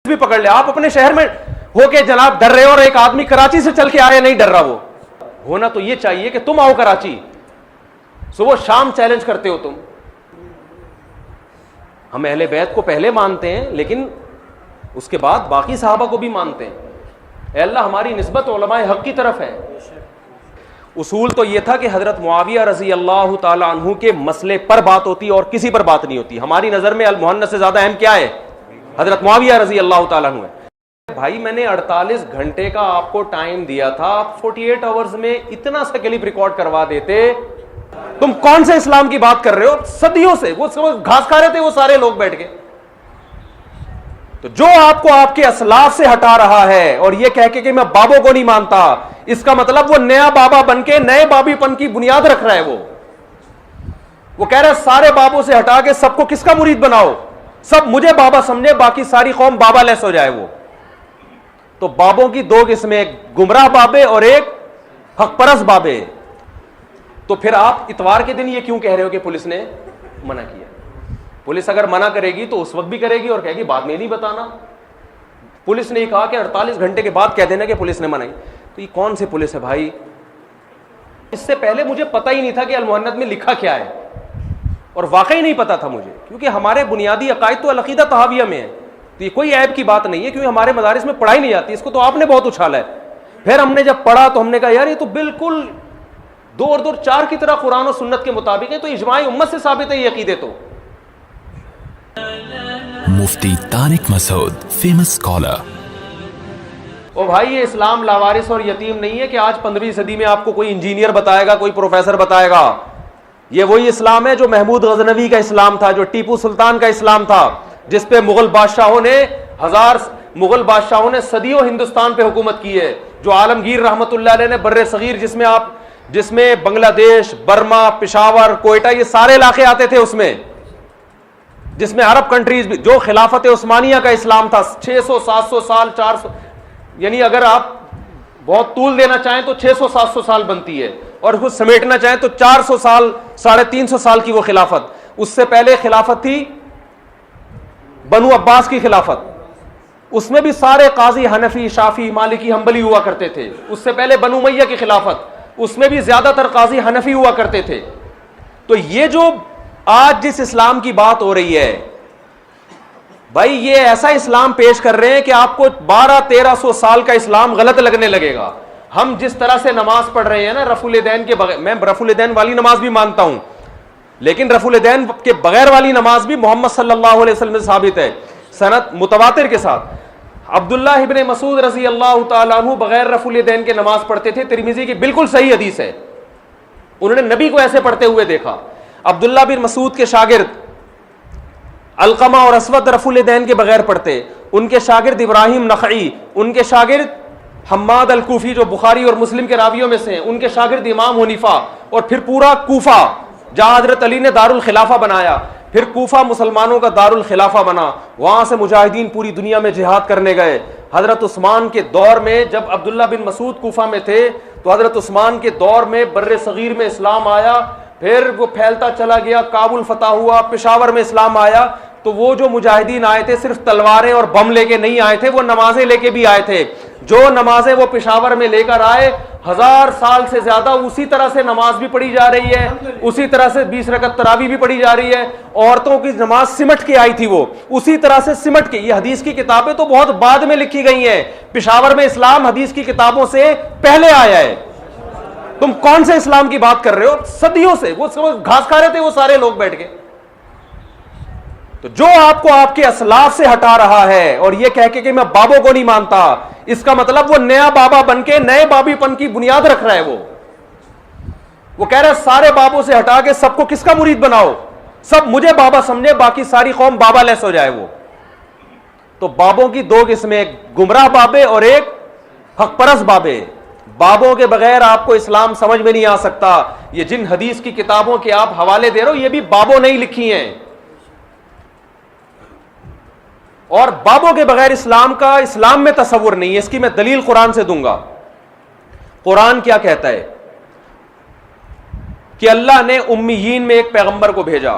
بھی پکڑ لے. آپ اپنے شہر میں ہو کے جناب ڈر رہے ہو اور ایک آدمی کراچی سے چل کے آیا نہیں ڈر رہا. وہ ہونا تو یہ چاہیے کہ تم آؤ کراچی, صبح شام چیلنج کرتے ہو تم. ہم اہل بیت کو پہلے مانتے ہیں لیکن اس کے بعد باقی صحابہ کو بھی مانتے ہیں. اے اللہ ہماری نسبت علماء حق کی طرف ہے. اصول تو یہ تھا کہ حضرت معاویہ رضی اللہ تعالی عنہ کے مسئلے پر بات ہوتی اور کسی پر بات نہیں ہوتی. ہماری نظر میں المحنث سے زیادہ اہم کیا ہے؟ حضرت معاویہ رضی اللہ تعالی عنہ ہے. بھائی میں نے 48 گھنٹے کا آپ کو ٹائم دیا تھا, آپ 48 آورز میں اتنا سا کلپ ریکارڈ کروا دیتے. تم کون سے اسلام کی بات کر رہے ہو؟ صدیوں سے وہ گھاس کھا رہے تھے وہ سارے لوگ بیٹھ کے. تو جو آپ کو آپ کے اسلاف سے ہٹا رہا ہے اور یہ کہہ کے کہ میں بابوں کو نہیں مانتا, اس کا مطلب وہ نیا بابا بن کے نئے بابی پن کی بنیاد رکھ رہا ہے. وہ کہہ رہا ہے سارے بابوں سے ہٹا کے سب کو کس کا مرید بناؤ, سب مجھے بابا سمجھے, باقی ساری قوم بابا لیس ہو جائے. وہ تو بابوں کی دو قسمیں, ایک گمراہ بابے اور ایک حق پرست بابے. تو پھر آپ اتوار کے دن یہ کیوں کہہ رہے ہو کہ پولیس نے منع کیا؟ پولیس اگر منع کرے گی تو اس وقت بھی کرے گی اور کہے گی بعد میں نہیں بتانا. پولیس نے یہ کہا کہ 48 گھنٹے کے بعد کہہ دینا کہ پولیس نے منائی. تو یہ کون سی پولیس ہے بھائی؟ اس سے پہلے مجھے پتہ ہی نہیں تھا کہ المحنت میں لکھا کیا ہے, اور واقعی نہیں پتا تھا مجھے, کیونکہ ہمارے بنیادی عقائد تو العقیدہ طحاویہ میں ہے. تو یہ کوئی عیب کی بات نہیں ہے, کیونکہ ہمارے مدارس میں پڑھائی نہیں جاتی. اس کو تو آپ نے بہت اچھالا ہے. پھر ہم نے جب پڑھا تو ہم نے کہا یار یہ تو بالکل 2 اور 2 4 کی طرح قرآن و سنت کے مطابق ہے, تو اجماع امت سے ثابت ہے یہ عقیدے. تو مفتی طارق مسعود, فیمس اسکالر. او بھائی یہ اسلام لاوارث اور یتیم نہیں ہے کہ آج 15ویں صدی میں آپ کو کوئی انجینئر بتائے گا, کوئی پروفیسر بتائے گا. یہ وہی اسلام ہے جو محمود غزنوی کا اسلام تھا, جو ٹیپو سلطان کا اسلام تھا, جس پہ مغل بادشاہوں نے صدیوں ہندوستان پہ حکومت کی ہے. جو عالمگیر رحمت اللہ علیہ نے بر صغیر, جس میں بنگلہ دیش, برما, پشاور, کوئٹہ, یہ سارے علاقے آتے تھے اس میں, جس میں عرب کنٹریز بھی, جو خلافت عثمانیہ کا اسلام تھا 600 700 سال 400, یعنی اگر آپ بہت طول دینا چاہیں تو 600 700 سال بنتی ہے, اور اس کو سمیٹنا چاہیں تو 400 سال 350 سال کی وہ خلافت. اس سے پہلے خلافت تھی بنو عباس کی خلافت, اس میں بھی سارے قاضی حنفی, شافی, مالکی, حنبلی ہوا کرتے تھے. اس سے پہلے بنو امیہ کی خلافت, اس میں بھی زیادہ تر قاضی حنفی ہوا کرتے تھے. تو یہ جو آج جس اسلام کی بات ہو رہی ہے بھائی, یہ ایسا اسلام پیش کر رہے ہیں کہ آپ کو 1200-1300 سال کا اسلام غلط لگنے لگے گا. ہم جس طرح سے نماز پڑھ رہے ہیں نا رفع الیدین کے بغیر, میں رفع الیدین والی نماز بھی مانتا ہوں, لیکن رفع الیدین کے بغیر والی نماز بھی محمد صلی اللہ علیہ وسلم سے ثابت ہے سند متواتر کے ساتھ. عبداللہ ابن مسعود رضی اللہ تعالیٰ عنہ بغیر رفع الیدین کے نماز پڑھتے تھے. ترمذی کی بالکل صحیح حدیث ہے, انہوں نے نبی کو ایسے پڑھتے ہوئے دیکھا. عبداللہ بن مسعود کے شاگرد علقمہ اور اسود رفع الیدین کے بغیر پڑھتے. ان کے شاگرد ابراہیم نخعی, ان کے شاگرد حماد الکوفی جو بخاری اور مسلم کے راویوں میں سے ہیں, ان کے شاگرد امام حنیفہ, اور پھر پورا کوفہ جہاں حضرت علی نے دار الخلافہ بنایا, پھر کوفہ مسلمانوں کا دار الخلافہ بنا, وہاں سے مجاہدین پوری دنیا میں جہاد کرنے گئے. حضرت عثمان کے دور میں جب عبداللہ بن مسعود کوفہ میں تھے تو حضرت عثمان کے دور میں بر صغیر میں اسلام آیا, پھر وہ پھیلتا چلا گیا, کابل فتح ہوا, پشاور میں اسلام آیا. تو وہ جو مجاہدین آئے تھے صرف تلواریں اور بم لے کے نہیں آئے تھے, وہ نمازیں لے کے بھی آئے تھے. جو نمازیں وہ پشاور میں لے کر آئے 1000 سال سے زیادہ اسی طرح سے نماز بھی پڑھی جا رہی ہے, اسی طرح سے 20 رکعت تراویح بھی پڑھی جا رہی ہے. عورتوں کی نماز سمٹ کے آئی تھی, وہ اسی طرح سے سمٹ کے. یہ حدیث کی کتابیں تو بہت بعد میں لکھی گئی ہیں, پشاور میں اسلام حدیث کی کتابوں سے پہلے آیا ہے. تم کون سے اسلام کی بات کر رہے ہو؟ صدیوں سے وہ گھاس کھا رہے تھے وہ سارے لوگ بیٹھ کے. تو جو آپ کو آپ کے اسلاف سے ہٹا رہا ہے اور یہ کہہ کے کہ میں بابوں کو نہیں مانتا, اس کا مطلب وہ نیا بابا بن کے نئے بابی پن کی بنیاد رکھ رہا ہے. وہ کہہ رہا ہے سارے بابوں سے ہٹا کے سب کو کس کا مرید بناؤ, سب مجھے بابا سمجھے, باقی ساری قوم بابا لیس ہو جائے. وہ تو بابوں کی 2 قسمیں, ایک گمراہ بابے اور ایک حق پرست بابے. بابوں کے بغیر آپ کو اسلام سمجھ میں نہیں آ سکتا. یہ جن حدیث کی کتابوں کے آپ حوالے دے رہے ہو یہ بھی بابوں نے ہی لکھی ہیں, اور بابوں کے بغیر اسلام میں تصور نہیں ہے. اس کی میں دلیل قرآن سے دوں گا. قرآن کیا کہتا ہے کہ اللہ نے امیین میں ایک پیغمبر کو بھیجا,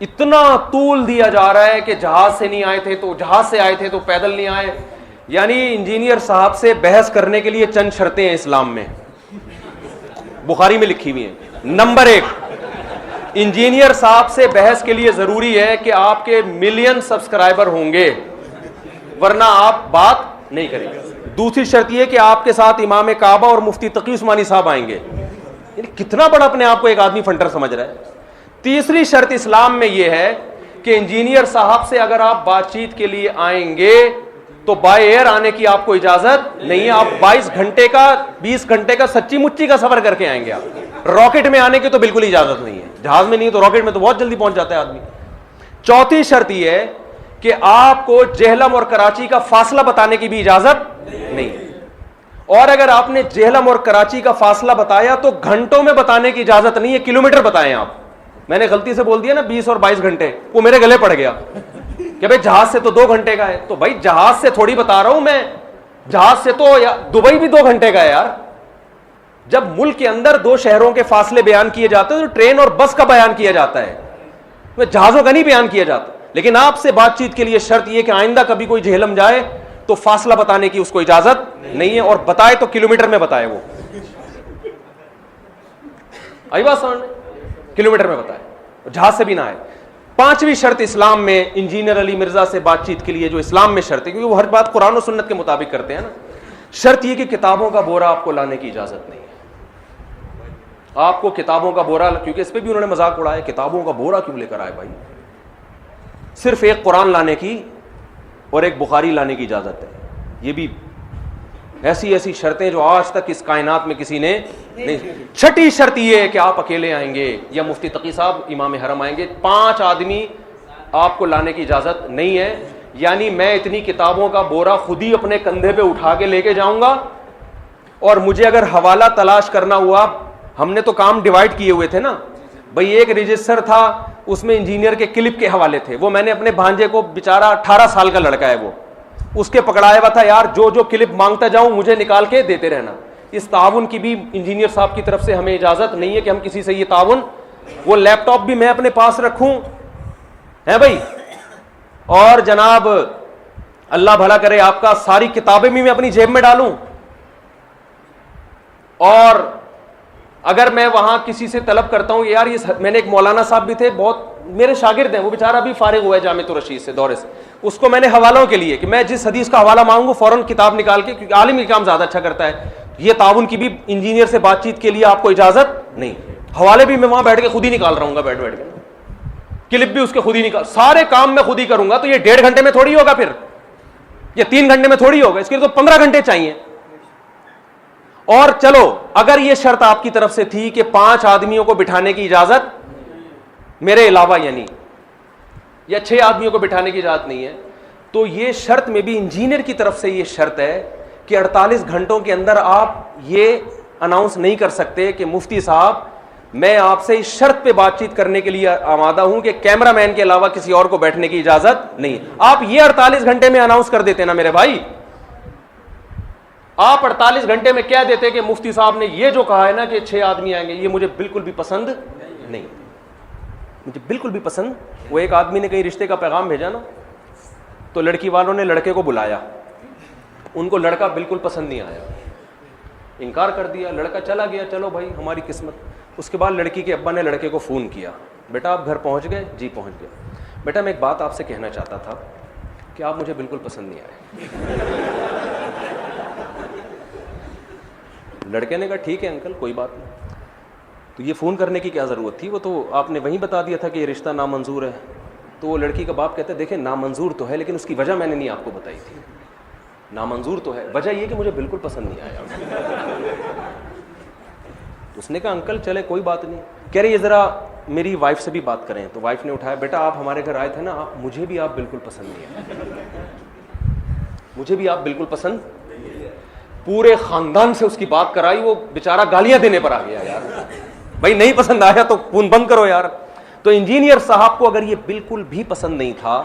اتنا طول دیا جا رہا ہے کہ جہاز سے نہیں آئے تھے تو جہاز سے آئے تھے تو پیدل نہیں آئے. یعنی انجینئر صاحب سے بحث کرنے کے لیے چند شرطیں ہیں اسلام میں, بخاری میں لکھی ہوئی ہیں. نمبر 1, انجینئر صاحب سے بحث کے لیے ضروری ہے کہ آپ کے ملین سبسکرائبر ہوں گے, ورنہ آپ بات نہیں کریں گے. دوسری شرط یہ کہ آپ کے ساتھ امام کعبہ اور مفتی تقی عثمانی صاحب آئیں گے. یعنی کتنا بڑا اپنے آپ کو ایک آدمی فنڈر سمجھ رہا ہے. تیسری شرط اسلام میں یہ ہے کہ انجینئر صاحب سے اگر آپ بات چیت کے لیے آئیں گے تو بائی ایئر آنے کی آپ کو اجازت نہیں ہے. آپ 22 گھنٹے کا 20 گھنٹے کا سچی مچی کا سفر کر کے آئیں گے. آپ راکٹ میں آنے کی تو بالکل اجازت نہیں ہے. جہاز میں نہیں تو راکٹ میں تو بہت جلدی پہنچ جاتا ہے آدمی. چوتھی شرط یہ ہے کہ آپ کو جہلم اور کراچی کا فاصلہ بتانے کی بھی اجازت نہیں, اور اگر آپ نے جہلم اور کراچی کا فاصلہ بتایا تو گھنٹوں میں بتانے کی اجازت نہیں ہے, کلومیٹر بتائیں آپ. میں نے غلطی سے بول دیا نا 20 اور 22 گھنٹے, وہ میرے گلے پڑ گیا کہ بھائی جہاز سے تو 2 گھنٹے کا ہے. تو بھائی جہاز سے تھوڑی بتا رہا ہوں میں, جہاز سے تو دبئی بھی 2 گھنٹے کا ہے یار. جب ملک کے اندر 2 شہروں کے فاصلے بیان کیے جاتے ہیں تو ٹرین اور بس کا بیان کیا جاتا ہے, جہازوں کا نہیں بیان کیا جاتا. لیکن آپ سے بات چیت کے لیے شرط یہ کہ آئندہ کبھی کوئی جہلم جائے تو فاصلہ بتانے کی اس کو اجازت نہیں ہے, اور بتائے تو کلومیٹر میں بتائے. وہ آئی بات سمجھ میں, کلومیٹر میں بتائے, جہاز سے بھی نہ آئے. 5ویں شرط اسلام میں انجینئر علی مرزا سے بات چیت کے لیے جو اسلام میں شرط ہے, کیونکہ وہ ہر بات قرآن و سنت کے مطابق کرتے ہیں نا, شرط یہ کہ کتابوں کا بورا آپ کو لانے کی اجازت نہیں ہے. آپ کو کتابوں کا بورا, کیونکہ اس پہ بھی انہوں نے مذاق اڑایا, کتابوں کا بورا کیوں لے کر آئے بھائی, صرف ایک قرآن لانے کی اور ایک بخاری لانے کی اجازت ہے. یہ بھی ایسی ایسی شرطیں جو آج تک اس کائنات میں کسی نے نہیں. 6ٹھی شرط یہ ہے کہ آپ اکیلے آئیں گے یا مفتی تقی صاحب امام حرم آئیں گے, 5 آدمی آپ کو لانے کی اجازت نہیں ہے. یعنی میں اتنی کتابوں کا بورا خود ہی اپنے کندھے پہ اٹھا کے لے کے جاؤں گا, اور مجھے اگر حوالہ تلاش کرنا ہوا, ہم نے تو کام ڈیوائڈ کیے ہوئے تھے نا بھئی. ایک رجسٹر تھا, اس میں انجینئر کے کلپ کے حوالے تھے, وہ میں نے اپنے بھانجے کو, بیچارہ 18 سال کا لڑکا ہے وہ, اس کے پکڑایا ہوا تھا, یار جو جو کلپ مانگتا جاؤں مجھے نکال کے دیتے رہنا. اس تعاون کی بھی انجینئر صاحب کی طرف سے ہمیں اجازت نہیں ہے کہ ہم کسی سے یہ تعاون, وہ لیپ ٹاپ بھی میں اپنے پاس رکھوں ہے بھائی, اور جناب اللہ بھلا کرے آپ کا, ساری کتابیں بھی میں اپنی جیب میں ڈالوں. اور اگر میں وہاں کسی سے طلب کرتا ہوں یار یہ, میں نے ایک مولانا صاحب بھی تھے, بہت میرے شاگرد ہیں, وہ بیچارہ بھی فارغ ہوا ہے جامعۃ الرشید سے دورے سے, اس کو میں نے حوالوں کے لیے کہ میں جس حدیث کا حوالہ مانگوں فوراً کتاب نکال کے, کیونکہ عالم یہ کام زیادہ اچھا کرتا ہے. یہ تعاون کی بھی انجینئر سے بات چیت کے لیے آپ کو اجازت نہیں. حوالے بھی میں وہاں بیٹھ کے خود ہی نکال رہا ہوں گا, بیٹھ کے کلپ بھی اس کے خود ہی نکال, سارے کام میں خود ہی کروں گا. تو یہ 1.5 گھنٹے میں تھوڑی ہوگا, پھر یہ 3 گھنٹے میں تھوڑی ہوگا, اس کے لیے تو 15 گھنٹے چاہیے. اور چلو اگر یہ شرط آپ کی طرف سے تھی کہ 5 آدمیوں کو بٹھانے کی اجازت میرے علاوہ, یعنی یا 6 آدمیوں کو بٹھانے کی اجازت نہیں ہے, تو یہ شرط میں بھی انجینئر کی طرف سے یہ شرط ہے کہ 48 گھنٹوں کے اندر آپ یہ اناؤنس نہیں کر سکتے کہ مفتی صاحب میں آپ سے اس شرط پہ بات چیت کرنے کے لیے آمادہ ہوں کہ کیمرہ مین کے علاوہ کسی اور کو بیٹھنے کی اجازت نہیں. آپ یہ 48 گھنٹے میں اناؤنس کر دیتے نا میرے بھائی, آپ 48 گھنٹے میں کہہ دیتے کہ مفتی صاحب نے یہ جو کہا ہے نا کہ 6 آدمی آئیں گے, یہ مجھے بالکل بھی پسند نہیں, مجھے بالکل بھی پسند. وہ ایک آدمی نے کہیں رشتے کا پیغام بھیجا نا, تو لڑکی والوں نے لڑکے کو بلایا, ان کو لڑکا بالکل پسند نہیں آیا, انکار کر دیا, لڑکا چلا گیا, چلو بھائی ہماری قسمت. اس کے بعد لڑکی کے ابا نے لڑکے کو فون کیا, بیٹا آپ گھر پہنچ گئے؟ جی پہنچ گیا. بیٹا میں ایک بات آپ سے کہنا چاہتا تھا کہ آپ مجھے بالکل پسند نہیں آئے. لڑکے نے کہا ٹھیک ہے انکل کوئی بات نہیں. تو یہ فون کرنے کی کیا ضرورت تھی, وہ تو آپ نے وہیں بتا دیا تھا کہ یہ رشتہ نامنظور ہے. تو وہ لڑکی کا باپ کہتا ہے دیکھیں نامنظور تو ہے, لیکن اس کی وجہ میں نے نہیں آپ کو بتائی تھی. نامنظور تو ہے, وجہ یہ کہ مجھے بالکل پسند نہیں آیا. اس نے کہا انکل چلے کوئی بات نہیں. کہہ رہے یہ ذرا میری وائف سے بھی بات کریں. تو وائف نے اٹھایا, بیٹا آپ ہمارے گھر آئے تھے نا, مجھے بھی آپ بالکل پسند نہیں آئے, مجھے بھی آپ بالکل پسند. پورے خاندان سے اس کی بات کرائی, وہ بیچارہ گالیاں دینے پر آ گیا, یار بھائی نہیں پسند آیا تو فون بند کرو یار. تو انجینئر صاحب کو اگر یہ بالکل بھی پسند نہیں تھا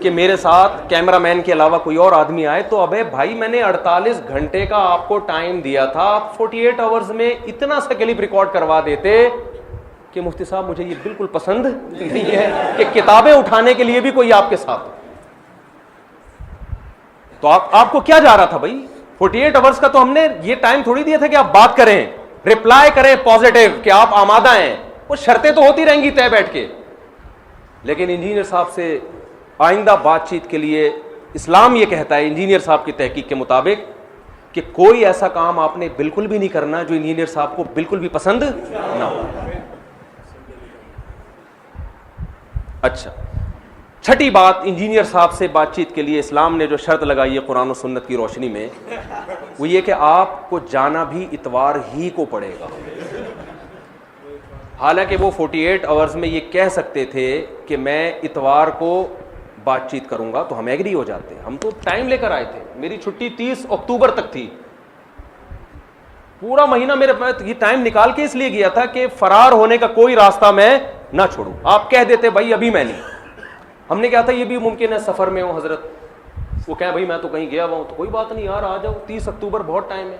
کہ میرے ساتھ کیمرہ مین کے علاوہ کوئی اور آدمی آئے, تو ابے بھائی میں نے 48 گھنٹے کا آپ کو ٹائم دیا تھا, آپ 48 آورز میں اتنا سا کلپ ریکارڈ کروا دیتے کہ مفتی صاحب مجھے یہ بالکل پسند نہیں ہے کہ کتابیں اٹھانے کے لیے بھی کوئی آپ کے ساتھ ہو. تو آپ کو کیا جا رہا تھا بھائی؟ 48 آورس کا تو ہم نے یہ ٹائم تھوڑی دیا تھا کہ آپ بات کریں, ریپلائی کریں پازیٹیو کہ آپ آمادہ ہیں. وہ شرطیں تو ہوتی رہیں گی طے بیٹھ کے, لیکن انجینئر صاحب سے آئندہ بات چیت کے لیے اسلام یہ کہتا ہے انجینئر صاحب کی تحقیق کے مطابق کہ کوئی ایسا کام آپ نے بالکل بھی نہیں کرنا جو انجینئر صاحب کو بالکل بھی پسند نہ ہو. اچھا, چھٹی بات انجینئر صاحب سے بات چیت کے لیے اسلام نے جو شرط لگائی ہے قرآن و سنت کی روشنی میں, وہ یہ کہ آپ کو جانا بھی اتوار ہی کو پڑے گا. حالانکہ وہ 48 آورز میں یہ کہہ سکتے تھے کہ میں اتوار کو بات چیت کروں گا, تو ہم ایگری ہو جاتے. ہم تو ٹائم لے کر آئے تھے, میری چھٹی 30 اکتوبر تک تھی, پورا مہینہ میرے پاس یہ ٹائم نکال کے اس لیے گیا تھا کہ فرار ہونے کا کوئی راستہ میں نہ چھوڑوں. آپ کہہ دیتے بھائی ابھی میں نہیں. ہم نے کہا تھا یہ بھی ممکن ہے سفر میں ہوں حضرت, وہ کہیں بھائی میں تو کہیں گیا ہوا ہوں, تو کوئی بات نہیں یار آ جاؤ, 30 اکتوبر بہت ٹائم ہے.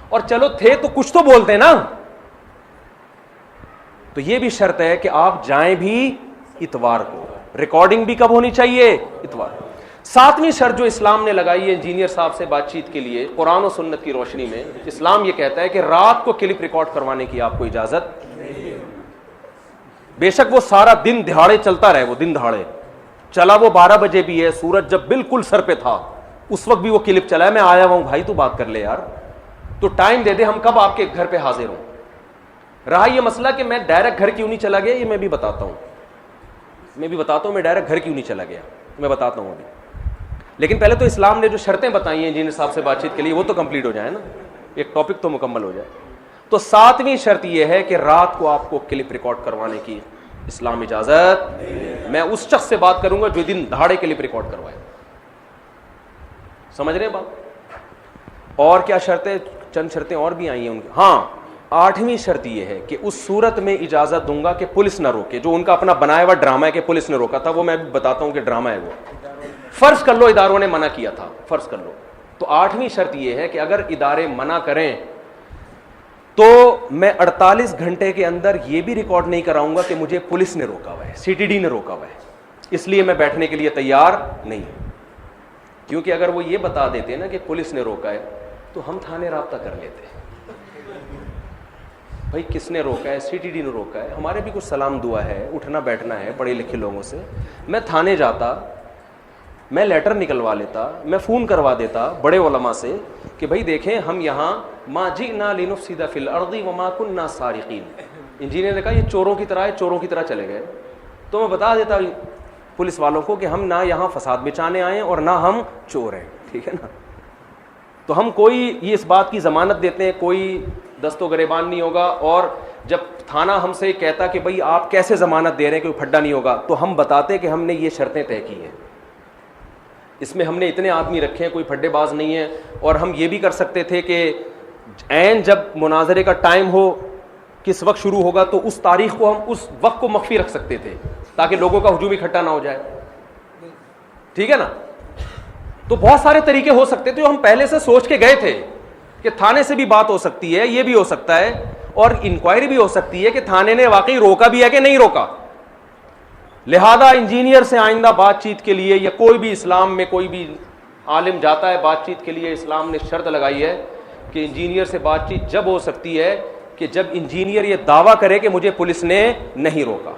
اور چلو تھے تو کچھ تو بولتے نا. تو یہ بھی شرط ہے کہ آپ جائیں بھی اتوار کو, ریکارڈنگ بھی کب ہونی چاہیے؟ اتوار. 7ویں شرط جو اسلام نے لگائی ہے انجینئر صاحب سے بات چیت کے لیے قرآن و سنت کی روشنی میں, اسلام یہ کہتا ہے کہ رات کو کلپ ریکارڈ کروانے کی آپ کو اجازت نہیں. بے شک وہ سارا دن دہاڑے چلتا رہے, وہ دن دہاڑے چلا, وہ 12 بجے بھی ہے, سورج جب بالکل سر پہ تھا اس وقت بھی وہ کلپ چلا ہے, میں آیا ہوا ہوں بھائی تو بات کر لے یار, تو ٹائم دے دے, ہم کب آپ کے گھر پہ حاضر ہوں. رہا یہ مسئلہ کہ میں ڈائریکٹ گھر کیوں نہیں چلا گیا, یہ میں بھی بتاتا ہوں میں ڈائریکٹ گھر کیوں نہیں چلا گیا, میں بتاتا ہوں ابھی. لیکن پہلے تو اسلام نے جو شرطیں بتائی ہیں انجینئر صاحب سے بات چیت کے لیے وہ تو کمپلیٹ ہو جائے نا, ایک ٹاپک تو مکمل ہو جائے. تو 7ویں شرط یہ ہے کہ رات کو آپ کو کلپ ریکارڈ کروانے کی اسلام اجازت. میں اس شخص سے بات کروں گا جو دن دہاڑے کلپ ریکارڈ کروائے. سمجھ رہے ہیں بات؟ اور کیا شرطیں, چند شرطیں اور بھی آئی ہیں ان کی. ہاں, 8ویں شرط یہ ہے کہ اس صورت میں اجازت دوں گا کہ پولیس نہ روکے. جو ان کا اپنا بنایا ہوا ڈرامہ ہے کہ پولیس نے روکا تھا, وہ میں بھی بتاتا ہوں کہ ڈرامہ ہے وہ. فرض کر لو اداروں نے منع کیا تھا, فرض کر لو, تو 8ویں شرط یہ ہے کہ اگر ادارے منع کریں تو میں 48 گھنٹے کے اندر یہ بھی ریکارڈ نہیں کراؤں گا کہ مجھے پولیس نے روکا ہوا ہے, CTD نے روکا ہوا ہے, اس لیے میں بیٹھنے کے لیے تیار نہیں. کیونکہ اگر وہ یہ بتا دیتے نا کہ پولیس نے روکا ہے تو ہم تھانے رابطہ کر لیتے, بھائی کس نے روکا ہے, CTD نے روکا ہے, ہمارے بھی کچھ سلام دعا ہے, اٹھنا بیٹھنا ہے پڑھے لکھے لوگوں سے. میں تھانے جاتا, میں لیٹر نکلوا لیتا, میں فون کروا دیتا بڑے علماء سے کہ بھائی دیکھیں ہم یہاں ما جئنا لنفسد فی الارض وما كنا سارقین. انجینئر نے کہا یہ چوروں کی طرح ہے, چوروں کی طرح چلے گئے. تو میں بتا دیتا پولیس والوں کو کہ ہم نہ یہاں فساد بچانے آئے ہیں اور نہ ہم چور ہیں, ٹھیک ہے نا. تو ہم کوئی یہ اس بات کی ضمانت دیتے ہیں کوئی دست و گریبان نہیں ہوگا. اور جب تھانہ ہم سے کہتا کہ بھائی آپ کیسے ضمانت دے رہے ہیں کہ کوئی پھڈا نہیں ہوگا, تو ہم بتاتے کہ ہم نے یہ شرطیں طے کی ہیں, اس میں ہم نے اتنے آدمی رکھے ہیں, کوئی پھڈے باز نہیں ہے. اور ہم یہ بھی کر سکتے تھے کہ عین جب مناظرے کا ٹائم ہو, کس وقت شروع ہوگا, تو اس تاریخ کو ہم اس وقت کو مخفی رکھ سکتے تھے تاکہ لوگوں کا ہجوم اکٹھا نہ ہو جائے, ٹھیک ہے نا. تو بہت سارے طریقے ہو سکتے تھے جو ہم پہلے سے سوچ کے گئے تھے کہ تھانے سے بھی بات ہو سکتی ہے, یہ بھی ہو سکتا ہے, اور انکوائری بھی ہو سکتی ہے کہ تھانے نے واقعی روکا بھی ہے کہ نہیں روکا. لہذا انجینئر سے آئندہ بات چیت کے لیے, یا کوئی بھی اسلام میں کوئی بھی عالم جاتا ہے بات چیت کے لیے, اسلام نے شرط لگائی ہے کہ انجینئر سے بات چیت جب ہو سکتی ہے کہ جب انجینئر یہ دعویٰ کرے کہ مجھے پولیس نے نہیں روکا.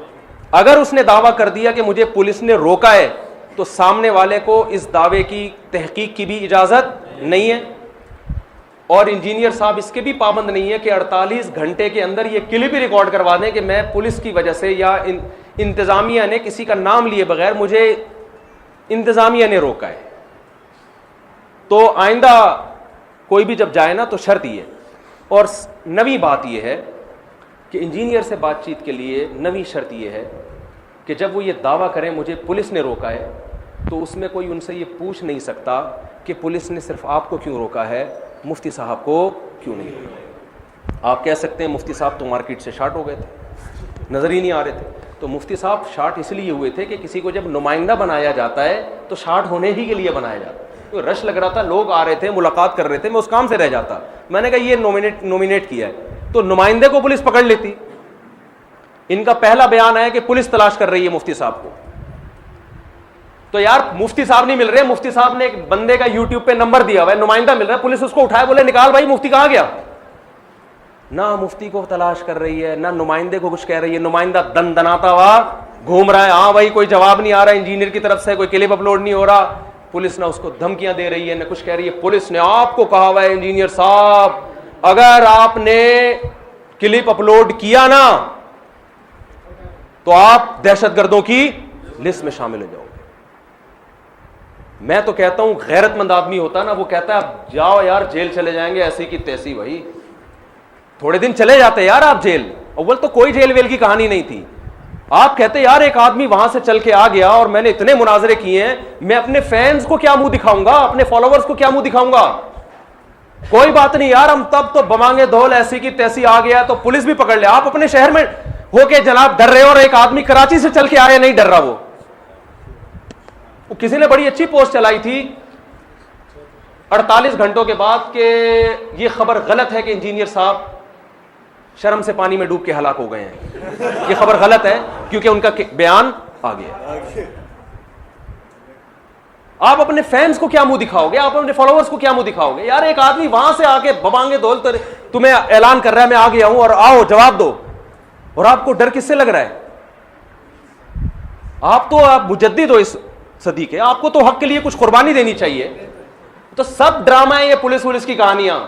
اگر اس نے دعویٰ کر دیا کہ مجھے پولیس نے روکا ہے تو سامنے والے کو اس دعوے کی تحقیق کی بھی اجازت نہیں ہے. اور انجینئر صاحب اس کے بھی پابند نہیں ہے کہ 48 گھنٹے کے اندر یہ کلپ ہی ریکارڈ کروا دیں کہ میں پولیس کی وجہ سے یا انتظامیہ نے کسی کا نام لیے بغیر مجھے انتظامیہ نے روکا ہے. تو آئندہ کوئی بھی جب جائے نا تو شرط یہ. اور نویں بات یہ ہے کہ انجینئر سے بات چیت کے لیے نویں شرط یہ ہے کہ جب وہ یہ دعویٰ کریں مجھے پولیس نے روکا ہے تو اس میں کوئی ان سے یہ پوچھ نہیں سکتا کہ پولیس نے صرف آپ کو کیوں روکا ہے, مفتی صاحب کو کیوں نہیں روکا. آپ کہہ سکتے ہیں مفتی صاحب تو مارکیٹ سے شارٹ ہو گئے تھے, نظر ہی نہیں آ رہے تھے. تو مفتی صاحب شارٹ اس لیے ہوئے تھے کہ کسی کو جب نمائندہ بنایا جاتا ہے تو شارٹ ہونے ہی کے لیے بنایا جاتا ہے. تو رش لگ رہا تھا, لوگ آ رہے تھے, ملاقات کر رہے تھے, میں اس کام سے رہ جاتا. میں نے کہا یہ نومینیٹ کیا ہے تو نمائندے کو پولیس پکڑ لیتی. ان کا پہلا بیان ہے کہ پولیس تلاش کر رہی ہے مفتی صاحب کو. تو یار مفتی صاحب نہیں مل رہے, مفتی صاحب نے ایک بندے کا یوٹیوب پہ نمبر دیا ہوا ہے, نمائندہ مل رہا ہے, پولیس اس کو اٹھائے, بولے نکال بھائی مفتی کہاں گیا. نہ مفتی کو تلاش کر رہی ہے, نہ نمائندے کو کچھ کہہ رہی ہے, نمائندہ دن دناتا ہوا گھوم رہا ہے, ہاں بھائی کوئی جواب نہیں آ رہا انجینئر کی طرف سے, کوئی کلپ اپلوڈ نہیں ہو رہا. پولیس نہ اس کو دھمکیاں دے رہی ہے نہ کچھ کہہ رہی ہے. پولیس نے آپ کو کہا ہوا ہے انجینئر صاحب اگر آپ نے کلپ اپلوڈ کیا نا تو آپ دہشت گردوں کی لسٹ میں شامل ہو جاؤ گے. میں تو کہتا ہوں غیرت مند آدمی ہوتا نا وہ کہتا ہے اب جاؤ یار جیل چلے جائیں گے ایسی کی تیسی, بھائی تھوڑے دن چلے جاتے یار آپ جیل. اول تو کوئی جیل ویل کی کہانی نہیں تھی. آپ کہتے یار ایک آدمی وہاں سے چل کے آ گیا اور میں نے اتنے مناظرے کیے ہیں, میں اپنے فینس کو کیا منہ دکھاؤں گا, اپنے فالوورز کو کیا منہ دکھاؤں گا. کوئی بات نہیں یار, ہم تب تو بمانگے دھول ایسی کی تیسی آ گیا تو پولیس بھی پکڑ لے. آپ اپنے شہر میں ہو کے جناب ڈر رہے ہو, اور ایک آدمی کراچی سے چل کے آیا نہیں ڈر رہا. وہ کسی نے بڑی اچھی پوسٹ چلائی تھی 48 گھنٹوں کے بعد کہ یہ خبر غلط ہے کہ انجینئر صاحب شرم سے پانی میں ڈوب کے ہلاک ہو گئے ہیں. یہ خبر غلط ہے کیونکہ ان کا بیان آ گیا. آپ اپنے فینس کو کیا منہ دکھاؤ گے, آپ اپنے فالوورز کو کیا منہ دکھاؤ گے. یار ایک آدمی وہاں سے آ کے ببانگے دول تمہیں اعلان کر رہا ہے میں آ گیا ہوں اور آؤ جواب دو, اور آپ کو ڈر کس سے لگ رہا ہے. آپ تو مجدد ہو اس صدی کے, آپ کو تو حق کے لیے کچھ قربانی دینی چاہیے. تو سب ڈرامہ ہے یہ پولیس کی کہانیاں.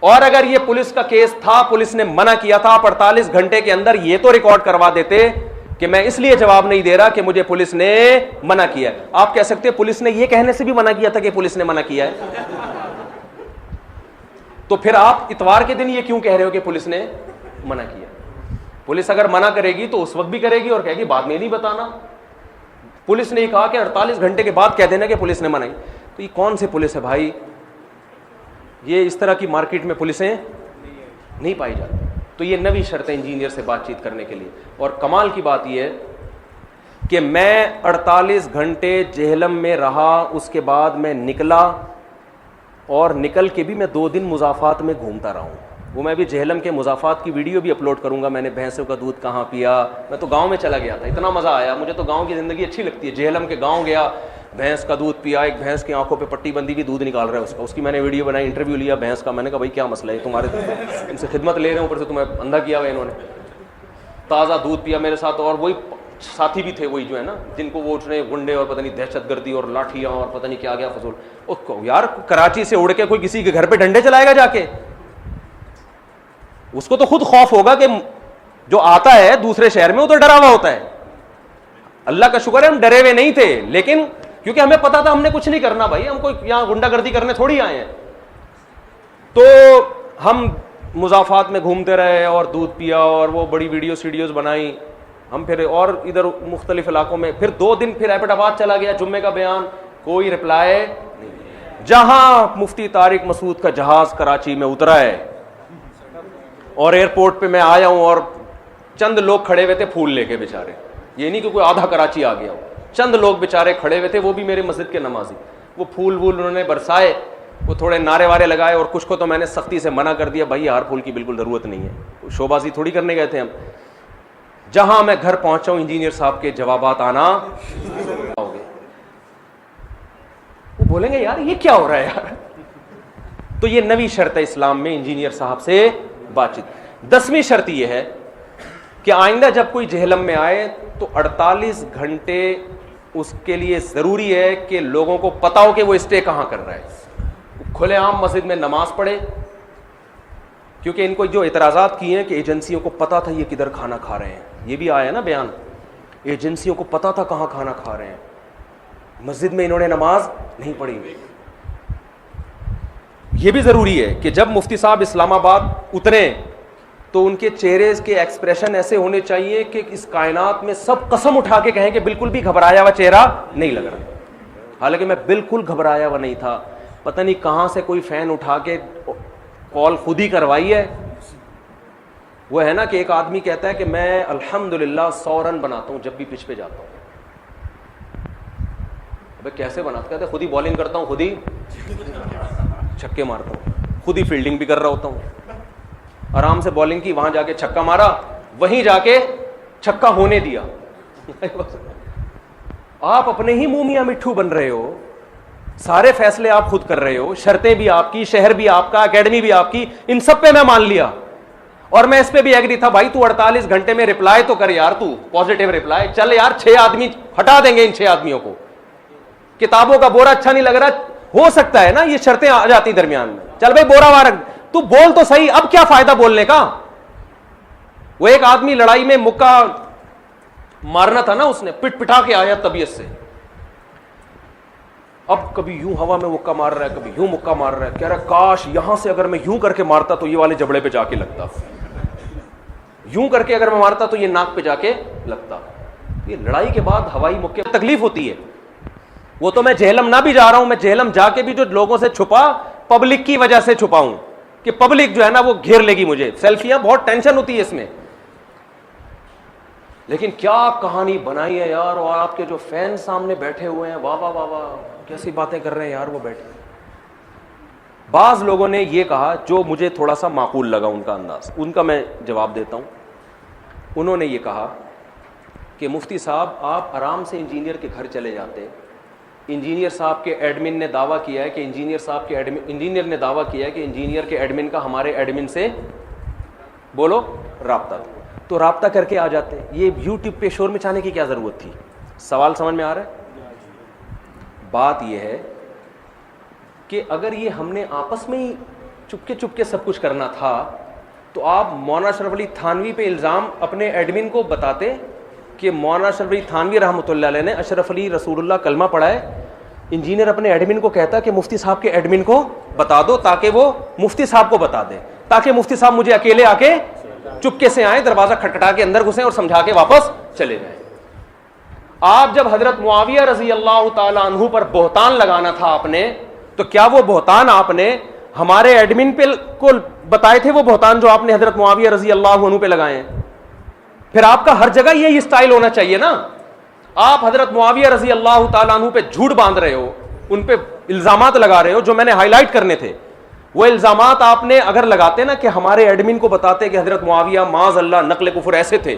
اور اگر یہ پولیس کا کیس تھا, پولیس نے منع کیا تھا, آپ 48 گھنٹے کے اندر یہ تو ریکارڈ کروا دیتے کہ میں اس لیے جواب نہیں دے رہا کہ مجھے پولیس نے منع کیا. آپ کہہ سکتے پولیس نے یہ کہنے سے بھی منع کیا تھا کہ پولیس نے منع کیا ہے, تو پھر آپ اتوار کے دن یہ کیوں کہہ رہے ہو کہ پولیس نے منع کیا. پولیس اگر منع کرے گی تو اس وقت بھی کرے گی اور کہے گی بعد میں نہیں بتانا. پولیس نے یہ کہا کہ 48 گھنٹے کے بعد کہہ دینا کہ پولیس نے منع. تو یہ کون سی پولیس ہے بھائی, یہ اس طرح کی مارکیٹ میں پولیسیں نہیں پائی جاتی. تو یہ نوی شرط ہے انجینئر سے بات چیت کرنے کے لیے. اور کمال کی بات یہ ہے کہ میں 48 گھنٹے جہلم میں رہا, اس کے بعد میں نکلا, اور نکل کے بھی میں 2 دن مضافات میں گھومتا رہا ہوں. وہ میں بھی جہلم کے مضافات کی ویڈیو بھی اپلوڈ کروں گا. میں نے بھینسوں کا دودھ کہاں پیا, میں تو گاؤں میں چلا گیا تھا, اتنا مزہ آیا مجھے تو. گاؤں کی زندگی اچھی لگتی ہے. جہلم کے گاؤں گیا, بھینس کا دودھ پیا, ایک بھینس کی آنکھوں پہ پٹی بندی بھی, دودھ نکال رہا ہے اس کی میں نے ویڈیو بنائی, انٹرویو لیا بھینس کا. میں نے کہا بھائی کیا مسئلہ ہے, تمہارے ان سے خدمت لے رہے ہیں, اوپر سے تمہیں اندھا کیا ہوا انہوں نے. تازہ دودھ پیا میرے ساتھ, اور وہی ساتھی بھی تھے وہی جو ہے نا جن کو وہ اٹھنے گنڈے اور پتہ نہیں دہشت گردی اور لاٹھیاں اور پتہ نہیں کیا گیا فضول. اس کو یار کراچی سے اڑ کے کوئی کسی کے گھر پہ ڈنڈے چلائے گا جا کے, اس کو تو خود خوف ہوگا کہ جو آتا ہے دوسرے شہر میں وہ تو ڈرا ہوا ہوتا ہے. اللہ کا شکر ہے ہم ڈرے ہوئے نہیں تھے, لیکن کیونکہ ہمیں پتا تھا ہم نے کچھ نہیں کرنا بھائی, ہم کوئی یہاں گنڈا گردی کرنے تھوڑی آئے ہیں. تو ہم مضافات میں گھومتے رہے اور دودھ پیا اور وہ بڑی ویڈیوز بنائی ہم. پھر اور ادھر مختلف علاقوں میں, پھر 2 دن پھر ایبٹ آباد چلا گیا, جمعے کا بیان, کوئی رپلائی نہیں. جہاں مفتی طارق مسعود کا جہاز کراچی میں اترا ہے اور ایئرپورٹ پہ میں آیا ہوں, اور چند لوگ کھڑے ہوئے تھے پھول لے کے بیچارے, یہ نہیں کہ کوئی آدھا کراچی آ گیا ہو, چند لوگ بیچارے کھڑے ہوئے تھے, وہ بھی میرے مسجد کے نمازی. وہ پھول وول انہوں نے برسائے, وہ تھوڑے نعرے وارے لگائے, اور کچھ کو تو میں نے سختی سے منع کر دیا, بھائی ہار پھول کی بالکل ضرورت نہیں ہے, شو بازی تھوڑی کرنے گئے تھے ہم. جہاں میں گھر پہنچا ہوں انجینئر صاحب کے جوابات آنا ہو گئے. وہ بولیں گے یار یہ کیا ہو رہا ہے یار. تو یہ نوی شرط ہے اسلام میں انجینئر صاحب سے بات چیت. 10ویں شرط یہ ہے کہ آئندہ جب کوئی جہلم میں آئے تو 48 گھنٹے اس کے لیے ضروری ہے کہ لوگوں کو پتا ہو کہ وہ اسٹے کہاں کر رہا ہے. کھلے عام مسجد میں نماز پڑھے, کیونکہ ان کو جو اعتراضات کیے ہیں کہ ایجنسیوں کو پتا تھا یہ کدھر کھانا کھا رہے ہیں, یہ بھی آیا نا بیان, ایجنسیوں کو پتا تھا کہاں کھانا کھا رہے ہیں, مسجد میں انہوں نے نماز نہیں پڑھی. یہ بھی ضروری ہے کہ جب مفتی صاحب اسلام آباد اتریں تو ان کے چہرے کے ایکسپریشن ایسے ہونے چاہیے کہ اس کائنات میں سب قسم اٹھا کے کہیں کہ بالکل بھی گھبرایا ہوا چہرہ نہیں لگ رہا. حالانکہ میں بالکل گھبرایا ہوا نہیں تھا, پتہ نہیں کہاں سے کوئی فین اٹھا کے کال خود ہی کروائی ہے. وہ ہے نا کہ ایک آدمی کہتا ہے کہ میں الحمدللہ 100 رن بناتا ہوں جب بھی پچ پہ جاتا ہوں. ابے کیسے بناتا, کہتے خود ہی بالنگ کرتا ہوں, خود ہی چھکے مارتا ہوں, خود ہی فیلڈنگ بھی کر رہا ہوتا ہوں. آرام سے بالنگ کی, وہاں جا کے چھکا مارا, وہیں جا کے چھکا ہونے دیا. آپ اپنے ہی منہ میاں مٹھو بن رہے ہو, سارے فیصلے آپ خود کر رہے ہو, شرطیں بھی آپ کی, شہر بھی آپ کا, اکیڈمی بھی آپ کی, ان سب پہ میں مان لیا. اور میں اس پہ بھی ایگری تھا, بھائی تو 48 گھنٹے میں رپلائی تو کر یار, تو پازیٹیو رپلائی. چل یار 6 آدمی ہٹا دیں گے, ان 6 آدمیوں کو. کتابوں کا بورا اچھا نہیں لگ رہا, ہو سکتا ہے نا یہ شرطیں آ جاتی درمیان میں, چل بھائی بورا وار تو بول تو صحیح, اب کیا فائدہ بولنے کا. وہ ایک آدمی لڑائی میں مکہ مارنا تھا نا, اس نے پٹ پٹا کے آیا طبیعت سے, اب کبھی یوں ہوا میں مکہ مار رہا ہے, کبھی یوں مکہ مار رہا ہے, کہہ رہا کاش یہاں سے اگر میں یوں کر کے مارتا تو یہ والے جبڑے پہ جا کے لگتا, یوں کر کے اگر میں مارتا تو یہ ناک پہ جا کے لگتا. یہ لڑائی کے بعد ہوائی مکے تکلیف ہوتی ہے. وہ تو میں جہلم نہ بھی جا رہا ہوں, میں جہلم جا کے بھی جو لوگوں سے چھپا, پبلک کی وجہ سے چھپاؤں کہ پبلک جو ہے نا وہ گھیر لے گی مجھے, سیلفیاں بہت ٹینشن ہوتی ہے اس میں. لیکن کیا کہانی بنائی ہے یار, اور آپ کے جو فین سامنے بیٹھے ہوئے ہیں, واہ واہ واہ واہ, کیسی باتیں کر رہے ہیں یار وہ بیٹھے. بعض لوگوں نے یہ کہا جو مجھے تھوڑا سا معقول لگا ان کا انداز, ان کا میں جواب دیتا ہوں. انہوں نے یہ کہا کہ مفتی صاحب آپ آرام سے انجینئر کے گھر چلے جاتے, انجینئر صاحب کے ایڈمن نے دعویٰ کیا ہے کہ انجینئر نے دعویٰ کیا ہے کہ انجینئر کے ایڈمن کا ہمارے ایڈمن سے بولو رابطہ, تو رابطہ کر کے آ جاتے. یہ یوٹیوب پہ شور مچانے کی کیا ضرورت تھی؟ سوال سمجھ میں آ رہا ہے؟ بات یہ ہے کہ اگر یہ ہم نے آپس میں ہی چپکے سب کچھ کرنا تھا تو آپ مولانا اشرف علی تھانوی پہ الزام اپنے ایڈمن کو بتاتے کہ مولانا اشرف علی تھانوی رحمۃ اللہ علیہ نے اشرف علی رسول اللہ کلمہ پڑھا ہے. انجینئر اپنے ایڈمن کو کہتا کہ مفتی صاحب کے ایڈمن کو بتا دو, تاکہ وہ مفتی صاحب کو بتا دے, تاکہ مفتی صاحب مجھے اکیلے آ کے چپکے سے آئیں, دروازہ کھٹکھٹا کے اندر گھسیں اور سمجھا کے واپس چلے جائیں. آپ جب حضرت معاویہ رضی اللہ تعالی عنہ پر بہتان لگانا تھا آپ نے, تو کیا وہ بہتان آپ نے ہمارے ایڈمن پہ کو بتائے تھے؟ وہ بہتان جو آپ نے حضرت معاویہ رضی اللہ عنہ پہ لگائے ہیں. پھر آپ کا ہر جگہ یہی اسٹائل ہونا چاہیے نا. آپ حضرت معاویہ رضی اللہ تعالیٰ عنہ پہ جھوٹ باندھ رہے ہو, ان پہ الزامات لگا رہے ہو جو میں نے ہائی لائٹ کرنے تھے. وہ الزامات آپ نے اگر لگاتے نا کہ ہمارے ایڈمن کو بتاتے کہ حضرت معاویہ معاذ اللہ نقل کفر ایسے تھے,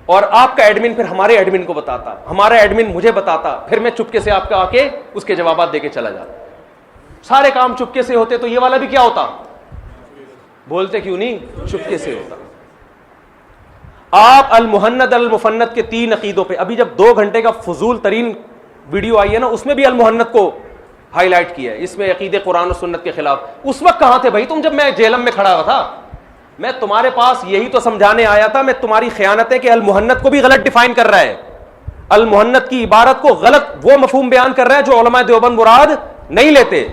اور آپ کا ایڈمن پھر ہمارے ایڈمن کو بتاتا, ہمارا ایڈمن مجھے بتاتا, پھر میں چپکے سے آپ کا آ کے اس کے جوابات دے کے چلا جاتا. سارے کام چپکے سے ہوتے تو یہ والا بھی کیا ہوتا؟ بولتے کیوں نہیں, چپکے سے ہوتا. آپ المحند المفند کے 3 عقیدوں پہ ابھی جب 2 گھنٹے کا فضول ترین ویڈیو آئی ہے نا, اس میں بھی المحند کو ہائی لائٹ کیا ہے, اس میں عقیدے قرآن و سنت کے خلاف. اس وقت کہاں تھے بھائی تم جب میں جیلم میں کھڑا ہوا تھا؟ میں تمہارے پاس یہی تو سمجھانے آیا تھا. میں تمہاری خیانتیں کہ المحند کو بھی غلط ڈیفائن کر رہا ہے, المحند کی عبارت کو غلط وہ مفہوم بیان کر رہا ہے جو علماء دیوبند مراد نہیں لیتے.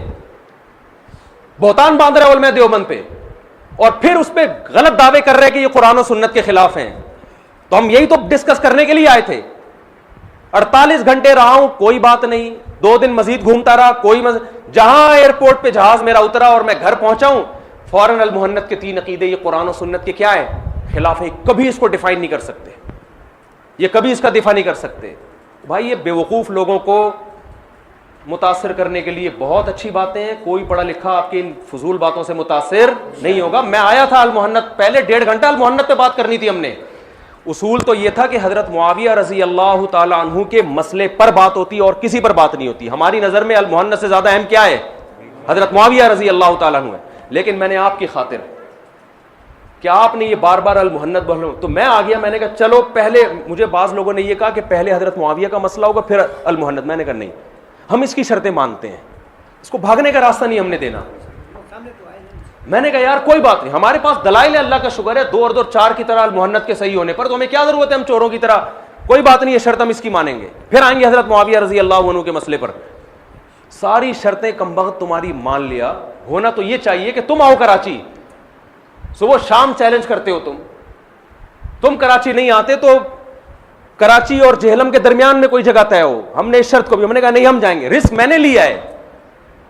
بہتان باندھ رہا ہے علماء دیوبند پہ, اور پھر اس پہ غلط دعوے کر رہے ہیں کہ یہ قرآن و سنت کے خلاف ہیں. تو ہم یہی تو ڈسکس کرنے کے لیے آئے تھے. 48 گھنٹے رہا ہوں, کوئی بات نہیں. 2 دن مزید گھومتا رہا, جہاں ایئرپورٹ پہ جہاز میرا اترا اور میں گھر پہنچا ہوں, فوراً المحند کے 3 عقیدے یہ قرآن و سنت کے کیا ہے؟ خلاف ہے. کبھی اس کو ڈیفائن نہیں کر سکتے, یہ کبھی اس کا دفاع نہیں کر سکتے. بھائی یہ بیوقوف لوگوں کو متاثر کرنے کے لیے بہت اچھی باتیں ہیں. کوئی پڑھا لکھا آپ کی ان فضول باتوں سے متاثر نہیں ہوگا. میں آیا تھا المحند, پہلے 1.5 گھنٹہ المحند پہ بات کرنی تھی ہم نے. اصول تو یہ تھا کہ حضرت معاویہ رضی اللہ تعالی عنہ کے مسئلے پر بات ہوتی اور کسی پر بات نہیں ہوتی. ہماری نظر میں المحند سے زیادہ اہم کیا ہے؟ حضرت معاویہ رضی اللہ تعالی عنہ ہے. لیکن میں نے آپ کی خاطر, کیا آپ نے یہ بار بار المحند بولو تو میں آ گیا. میں نے کہا چلو پہلے, مجھے بعض لوگوں نے یہ کہا کہ پہلے حضرت معاویہ کا مسئلہ ہوگا پھر المحند. میں نے کہا نہیں, ہم اس کی شرطیں مانتے ہیں, اس کو بھاگنے کا راستہ نہیں ہم نے دینا. میں نے کہا یار کوئی بات نہیں, ہمارے پاس دلائل ہے, اللہ کا شکر ہے, 2 اور 2 4 کی طرح المحند کے صحیح ہونے پر, تو ہمیں کیا ضرورت ہے ہم چوروں کی طرح. کوئی بات نہیں, یہ شرط ہم اس کی مانیں گے. پھر آئیں گے حضرت معاویہ رضی اللہ عنہ کے مسئلے پر. ساری شرطیں کمبخت تمہاری مان لیا. ہونا تو یہ چاہیے کہ تم آؤ کراچی, صبح شام چیلنج کرتے ہو تم کراچی نہیں آتے تو کراچی اور جہلم کے درمیان میں کوئی جگہ طے ہو. ہم نے اس شرط کو بھی, ہم نے کہا نہیں ہم جائیں گے, رسک میں نے لیا ہے.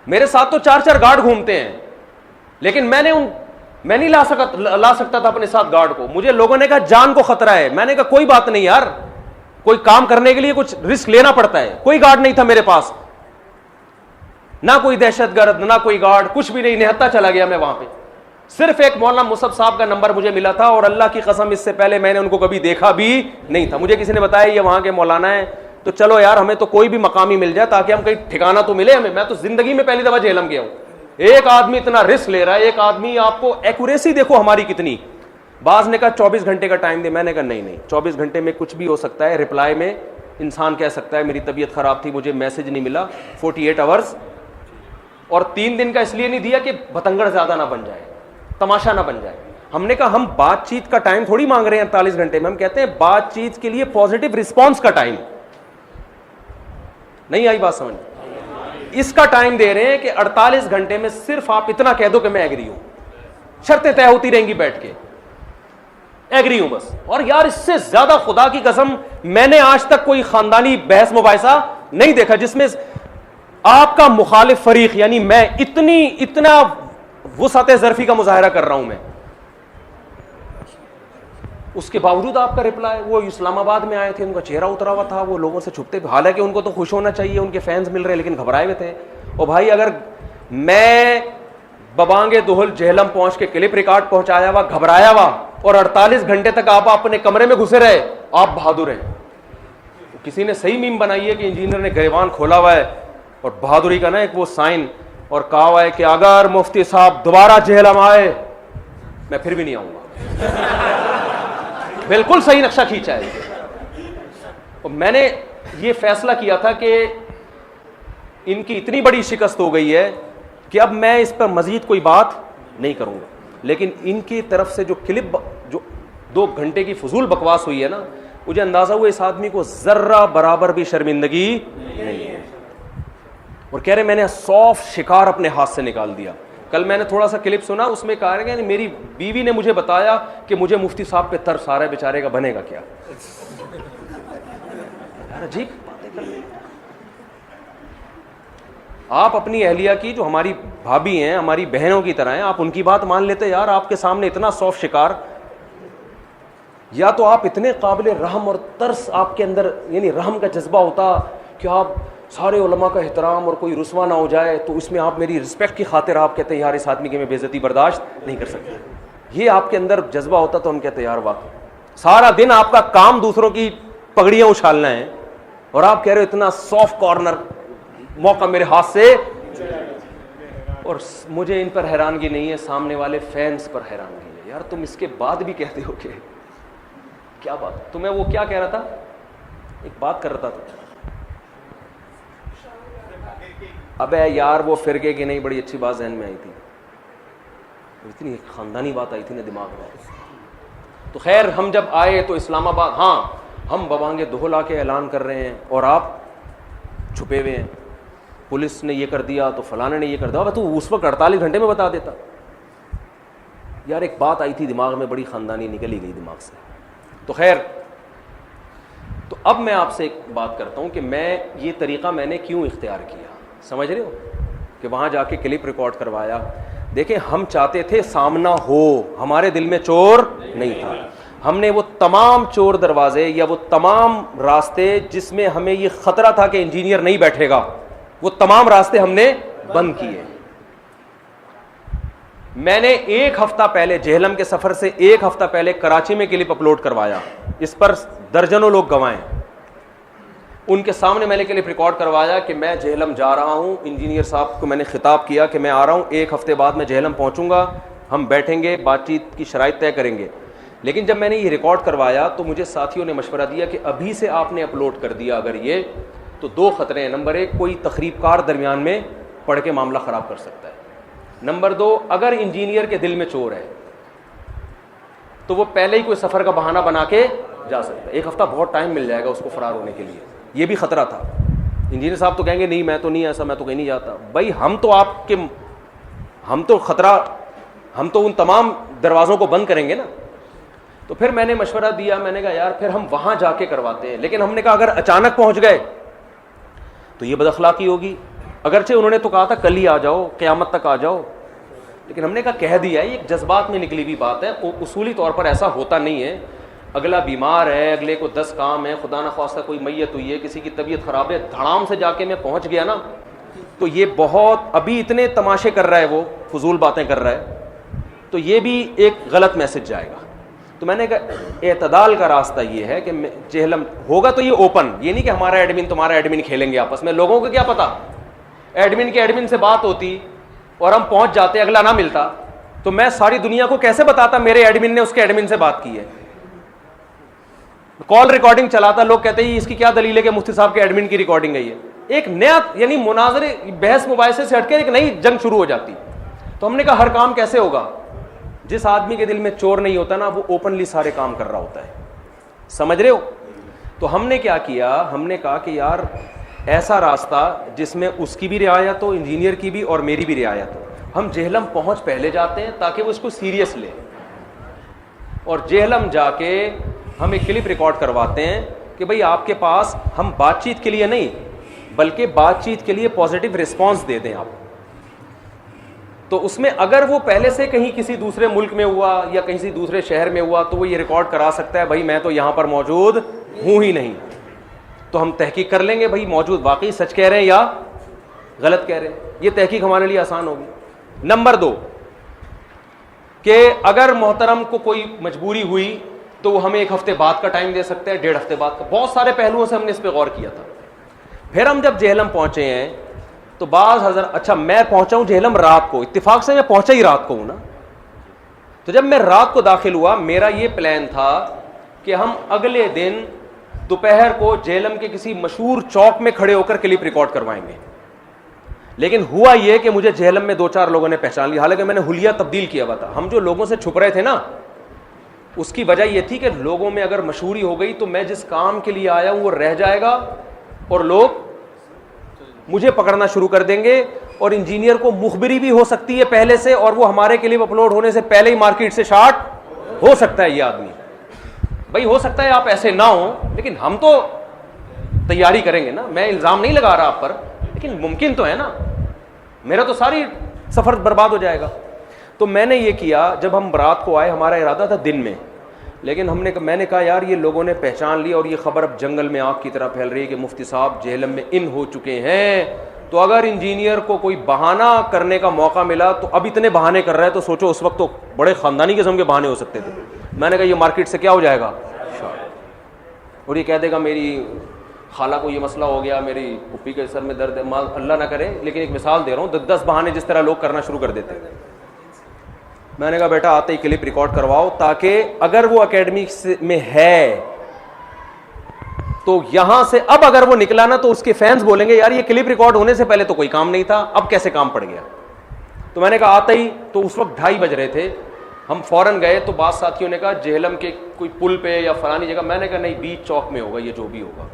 میرے ساتھ تو 4 گارڈ گھومتے ہیں, لیکن میں نہیں لا سکتا تھا اپنے ساتھ گارڈ کو. مجھے لوگوں نے کہا جان کو خطرہ ہے. میں نے کہا کوئی بات نہیں یار, کوئی کام کرنے کے لیے کچھ رسک لینا پڑتا ہے. کوئی گارڈ نہیں تھا میرے پاس, نہ کوئی دہشت گرد, نہ کوئی گارڈ, کچھ بھی نہیں. نہتا چلا گیا میں وہاں پہ. صرف ایک مولانا مصعب صاحب کا نمبر مجھے ملا تھا, اور اللہ کی قسم اس سے پہلے میں نے ان کو کبھی دیکھا بھی نہیں تھا. مجھے کسی نے بتایا یہ وہاں کے مولانا ہیں, تو چلو یار ہمیں تو کوئی بھی مقامی مل جائے تاکہ ہم کہیں ٹھکانہ تو ملے ہمیں. میں تو زندگی میں پہلی دفعہ جہلم گیا ہوں. ایک آدمی اتنا رسک لے رہا ہے, ایک آدمی, آپ کو ایکوریسی دیکھو ہماری کتنی. بعض نے کہا 24 گھنٹے کا ٹائم دے, میں نے کہا نہیں 24 گھنٹے میں کچھ بھی ہو سکتا ہے. رپلائی میں انسان کہہ سکتا ہے میری طبیعت خراب تھی, مجھے میسج نہیں ملا, 48 آورز. اور 3 دن کا اس لیے نہیں دیا کہ بتنگڑ زیادہ نہ بن جائے, تماشا نہ بن جائے. ہم نے کہا ہم بات چیت کا ٹائم تھوڑی مانگ رہے ہیں 48 گھنٹے میں, ہم کہتے ہیں بات چیت کے لیے پازیٹیو رسپانس کا ٹائم. نہیں آئی بات سمجھ؟ اس کا ٹائم دے رہے ہیں کہ 48 گھنٹے میں صرف آپ اتنا کہہ دو کہ میں ایگری ہوں. شرطیں طے ہوتی رہیں گی بیٹھ کے, ایگری ہوں بس. اور یار اس سے زیادہ خدا کی قسم میں نے آج تک کوئی خاندانی بحث مباحثہ نہیں دیکھا جس میں آپ کا مخالف فریق, یعنی میں اتنا وسعت ظرفی کا مظاہرہ کر رہا ہوں میں, اس کے باوجود آپ کا رپلائی. وہ اسلام آباد میں آئے تھے, ان کا چہرہ اترا ہوا تھا, وہ لوگوں سے چھپتے, حالانکہ ان کو تو خوش ہونا چاہیے, ان کے فینس مل رہے, لیکن گھبرائے ہوئے تھے. اور بھائی اگر میں ببانگ دہل جہلم پہنچ کے کلپ ریکارڈ پہنچایا ہوا, گھبرایا ہوا, اور 48 گھنٹے تک آپ اپنے کمرے میں گھسے رہے, آپ بہادر ہیں. کسی نے صحیح میم بنائی ہے کہ انجینئر نے گریبان کھولا ہوا ہے اور بہادری کا نا ایک وہ سائن, اور کہا ہوا ہے کہ اگر مفتی صاحب دوبارہ جہلم آئے میں پھر بھی نہیں آؤں گا. بالکل صحیح نقشہ کھینچا ہے. اور میں نے یہ فیصلہ کیا تھا کہ ان کی اتنی بڑی شکست ہو گئی ہے کہ اب میں اس پر مزید کوئی بات نہیں کروں گا. لیکن ان کی طرف سے جو کلپ, جو 2 گھنٹے کی فضول بکواس ہوئی ہے نا, مجھے اندازہ ہوا اس آدمی کو ذرہ برابر بھی شرمندگی نہیں ہے. اور کہہ رہے میں نے 100 شکار اپنے ہاتھ سے نکال دیا. کل میں نے تھوڑا سا کلپ سنا, اس میں کہا کہ میری بیوی نے مجھے بتایا کہ مجھے مفتی صاحب پہ ترس آ رہا ہے, بیچارے کا بنے گا کیا. یار عجیب باتیں کر رہے ہیں آپ. اپنی اہلیہ کی, جو ہماری بھابھی ہیں, ہماری بہنوں کی طرح ہیں, آپ ان کی بات مان لیتے. یار آپ کے سامنے اتنا 100 شکار, یا تو آپ اتنے قابل رحم اور ترس آپ کے اندر, یعنی رحم کا جذبہ ہوتا کہ آپ سارے علماء کا احترام اور کوئی رسوا نہ ہو جائے, تو اس میں آپ میری رسپیکٹ کی خاطر آپ کہتے ہیں یار اس آدمی کی میں بے عزتی برداشت نہیں کر سکتا. یہ آپ کے اندر جذبہ ہوتا تو ہم کہتے ہیں یار واقعی سارا دن آپ کا کام دوسروں کی پگڑیاں اچھالنا ہے, اور آپ کہہ رہے ہو اتنا سافٹ کارنر موقع میرے ہاتھ سے. اور مجھے ان پر حیرانگی نہیں ہے, سامنے والے فینس پر حیرانگی ہے. یار تم اس کے بعد بھی کہتے ہو کہ کیا بات. تو میں وہ کیا کہہ رہا تھا, ایک بات کر رہا تھا, ابے یار وہ فرقے کی نہیں, بڑی اچھی بات ذہن میں آئی تھی, اتنی خاندانی بات آئی تھی نا دماغ میں. تو خیر ہم جب آئے تو اسلام آباد, ہاں ہم ببانگ دہل آ کے اعلان کر رہے ہیں اور آپ چھپے ہوئے ہیں, پولیس نے یہ کر دیا تو فلانے نے یہ کر دیا. تو اس وقت 48 گھنٹے میں بتا دیتا. یار ایک بات آئی تھی دماغ میں, بڑی خاندانی نکلی گئی دماغ سے. تو خیر, تو اب میں آپ سے ایک بات کرتا ہوں کہ میں یہ طریقہ میں نے کیوں اختیار کیا. سمجھ رہے ہو کہ وہاں جا کے کلپ ریکارڈ کروایا. دیکھیں ہم چاہتے تھے سامنا ہو, ہمارے دل میں چور نہیں تھا. ہم نے وہ تمام چور دروازے یا وہ تمام راستے جس میں ہمیں یہ خطرہ تھا کہ انجینئر نہیں بیٹھے گا, وہ تمام راستے ہم نے بند کیے. میں نے 1 ہفتہ پہلے جہلم کے سفر سے 1 ہفتہ پہلے کراچی میں کلپ اپلوڈ کروایا. اس پر درجنوں لوگ گواہ ہیں. ان کے سامنے میں نے کلپ ریکارڈ کروایا کہ میں جہلم جا رہا ہوں. انجینئر صاحب کو میں نے خطاب کیا کہ میں آ رہا ہوں, 1 ہفتے بعد میں جہلم پہنچوں گا, ہم بیٹھیں گے, بات چیت کی شرائط طے کریں گے. لیکن جب میں نے یہ ریکارڈ کروایا تو مجھے ساتھیوں نے مشورہ دیا کہ ابھی سے آپ نے اپلوڈ کر دیا اگر یہ, تو 2 خطرے ہیں. نمبر 1, کوئی تخریب کار درمیان میں پڑھ کے معاملہ خراب کر سکتا ہے. نمبر 2, اگر انجینئر کے دل میں چور ہے تو وہ پہلے ہی کوئی سفر کا بہانہ بنا کے جا سکتا ہے. 1 ہفتہ بہت ٹائم مل جائے گا اس کو فرار ہونے کے لیے. یہ بھی خطرہ تھا. انجینئر صاحب تو کہیں گے نہیں میں تو نہیں ایسا, میں تو کہیں نہیں جاتا. بھائی ہم تو آپ کے, ہم تو خطرہ, ہم تو ان تمام دروازوں کو بند کریں گے نا. تو پھر میں نے مشورہ دیا, میں نے کہا یار پھر ہم وہاں جا کے کرواتے ہیں. لیکن ہم نے کہا اگر اچانک پہنچ گئے تو یہ بد اخلاقی ہوگی. اگرچہ انہوں نے تو کہا تھا کل ہی آ جاؤ, قیامت تک آ جاؤ, لیکن ہم نے کہا کہہ دیا ہے, یہ جذبات میں نکلی ہوئی بات ہے. اصولی طور پر ایسا ہوتا نہیں ہے. اگلا بیمار ہے, اگلے کو 10 کام ہے, خدا نخواستہ کوئی میت ہوئی ہے, کسی کی طبیعت خراب ہے, دھڑام سے جا کے میں پہنچ گیا نا, تو یہ بہت ابھی اتنے تماشے کر رہا ہے, وہ فضول باتیں کر رہا ہے. تو یہ بھی ایک غلط میسج جائے گا. تو میں نے کہا اعتدال کا راستہ یہ ہے کہ جہلم ہوگا تو یہ اوپن, یہ نہیں کہ ہمارا ایڈمن تمہارا ایڈمن کھیلیں گے آپس میں. لوگوں کو کیا پتا, ایڈمن کے ایڈمن سے بات ہوتی اور ہم پہنچ جاتے, اگلا نہ ملتا, تو میں ساری دنیا کو کیسے بتاتا میرے ایڈمن نے اس کے ایڈمن سے بات کی ہے. کال ریکارڈنگ چلاتا, لوگ کہتے ہیں اس کی کیا دلیل ہے کہ مفتی صاحب کے ایڈمن کی ریکارڈنگ ہے. یہ ایک نیا یعنی مناظرے بحث مباحثے سے ہٹ کے ایک نئی جنگ شروع ہو جاتی. تو ہم نے کہا ہر کام کیسے ہوگا, جس آدمی کے دل میں چور نہیں ہوتا نا وہ اوپنلی سارے کام کر رہا ہوتا ہے, سمجھ رہے ہو. تو ہم نے کیا کیا, ہم نے کہا کہ یار ایسا راستہ جس میں اس کی بھی رعایت ہو, انجینئر کی بھی اور میری بھی رعایت ہو. ہم جہلم پہنچ پہلے جاتے ہیں تاکہ وہ اس کو سیریس لے, اور جہلم جا کے ہم ایک کلپ ریکارڈ کرواتے ہیں کہ بھئی آپ کے پاس, ہم بات چیت کے لیے نہیں بلکہ بات چیت کے لیے پازیٹیو رسپانس دے دیں آپ. تو اس میں اگر وہ پہلے سے کہیں کسی دوسرے ملک میں ہوا یا کسی دوسرے شہر میں ہوا تو وہ یہ ریکارڈ کرا سکتا ہے بھائی میں تو یہاں پر موجود ہوں ہی نہیں. تو ہم تحقیق کر لیں گے بھائی موجود واقعی سچ کہہ رہے ہیں یا غلط کہہ رہے ہیں. یہ تحقیق ہمارے لیے آسان ہوگی. نمبر 2 کہ اگر محترم کو کوئی مجبوری ہوئی تو وہ ہمیں 1 ہفتے بعد کا ٹائم دے سکتے ہیں, 1.5 ہفتے بعد کا. بہت سارے پہلوؤں سے ہم نے اس پہ غور کیا تھا. پھر ہم جب جہلم پہنچے ہیں تو بعض حضرت, اچھا میں پہنچا ہوں جہلم رات کو, اتفاق سے میں پہنچا ہی رات کو ہوں نا. تو جب میں رات کو داخل ہوا میرا یہ پلان تھا کہ ہم اگلے دن دوپہر کو جہلم کے کسی مشہور چوک میں کھڑے ہو کر کلپ ریکارڈ کروائیں گے. لیکن ہوا یہ کہ مجھے جہلم میں 2-4 لوگوں نے پہچان لیا, حالانکہ میں نے حلیہ تبدیل کیا ہوا تھا. ہم جو لوگوں سے چھپ رہے تھے نا اس کی وجہ یہ تھی کہ لوگوں میں اگر مشہوری ہو گئی تو میں جس کام کے لیے آیا ہوں وہ رہ جائے گا اور لوگ مجھے پکڑنا شروع کر دیں گے. اور انجینئر کو مخبری بھی ہو سکتی ہے پہلے سے, اور وہ ہمارے کلپ اپلوڈ ہونے سے پہلے ہی مارکیٹ سے شارٹ ہو سکتا ہے. یہ آدمی بھائی ہو سکتا ہے آپ ایسے نہ ہوں, لیکن ہم تو تیاری کریں گے نا. میں الزام نہیں لگا رہا آپ پر, لیکن ممکن تو ہے نا, میرا تو ساری سفر برباد ہو جائے گا. تو میں نے یہ کیا, جب ہم رات کو آئے ہمارا ارادہ تھا دن میں, لیکن میں نے کہا یار یہ لوگوں نے پہچان لیا اور یہ خبر اب جنگل میں آگ کی طرح پھیل رہی ہے کہ مفتی صاحب جہلم میں ان ہو چکے ہیں. تو اگر انجینئر کو کوئی بہانہ کرنے کا موقع ملا تو اب اتنے بہانے کر رہا ہے تو سوچو اس وقت تو بڑے خاندانی قسم کے بہانے ہو سکتے تھے. میں نے کہا یہ مارکیٹ سے کیا ہو جائے گا, اور یہ کہہ دے گا میری خالہ کو یہ مسئلہ ہو گیا, میری پھوپھی کے سر میں درد ہے, اللہ نہ کرے, لیکن ایک مثال دے رہا ہوں, 10 بہانے جس طرح لوگ کرنا شروع کر دیتے. میں نے کہا بیٹا آتے ہی کلپ ریکارڈ کرواؤ تاکہ اگر وہ اکیڈمی میں ہے تو یہاں سے اب اگر وہ نکلا نا تو اس کے فینس بولیں گے یار یہ کلپ ریکارڈ ہونے سے پہلے تو کوئی کام نہیں تھا, اب کیسے کام پڑ گیا. تو میں نے کہا آتا ہی, تو اس وقت 2:30 بج رہے تھے, ہم فوراً گئے. تو بعض ساتھیوں نے کہا جہلم کے کوئی پل پہ یا فلانی جگہ. میں نے کہا نہیں, بیچ چوک میں ہوگا یہ جو بھی ہوگا.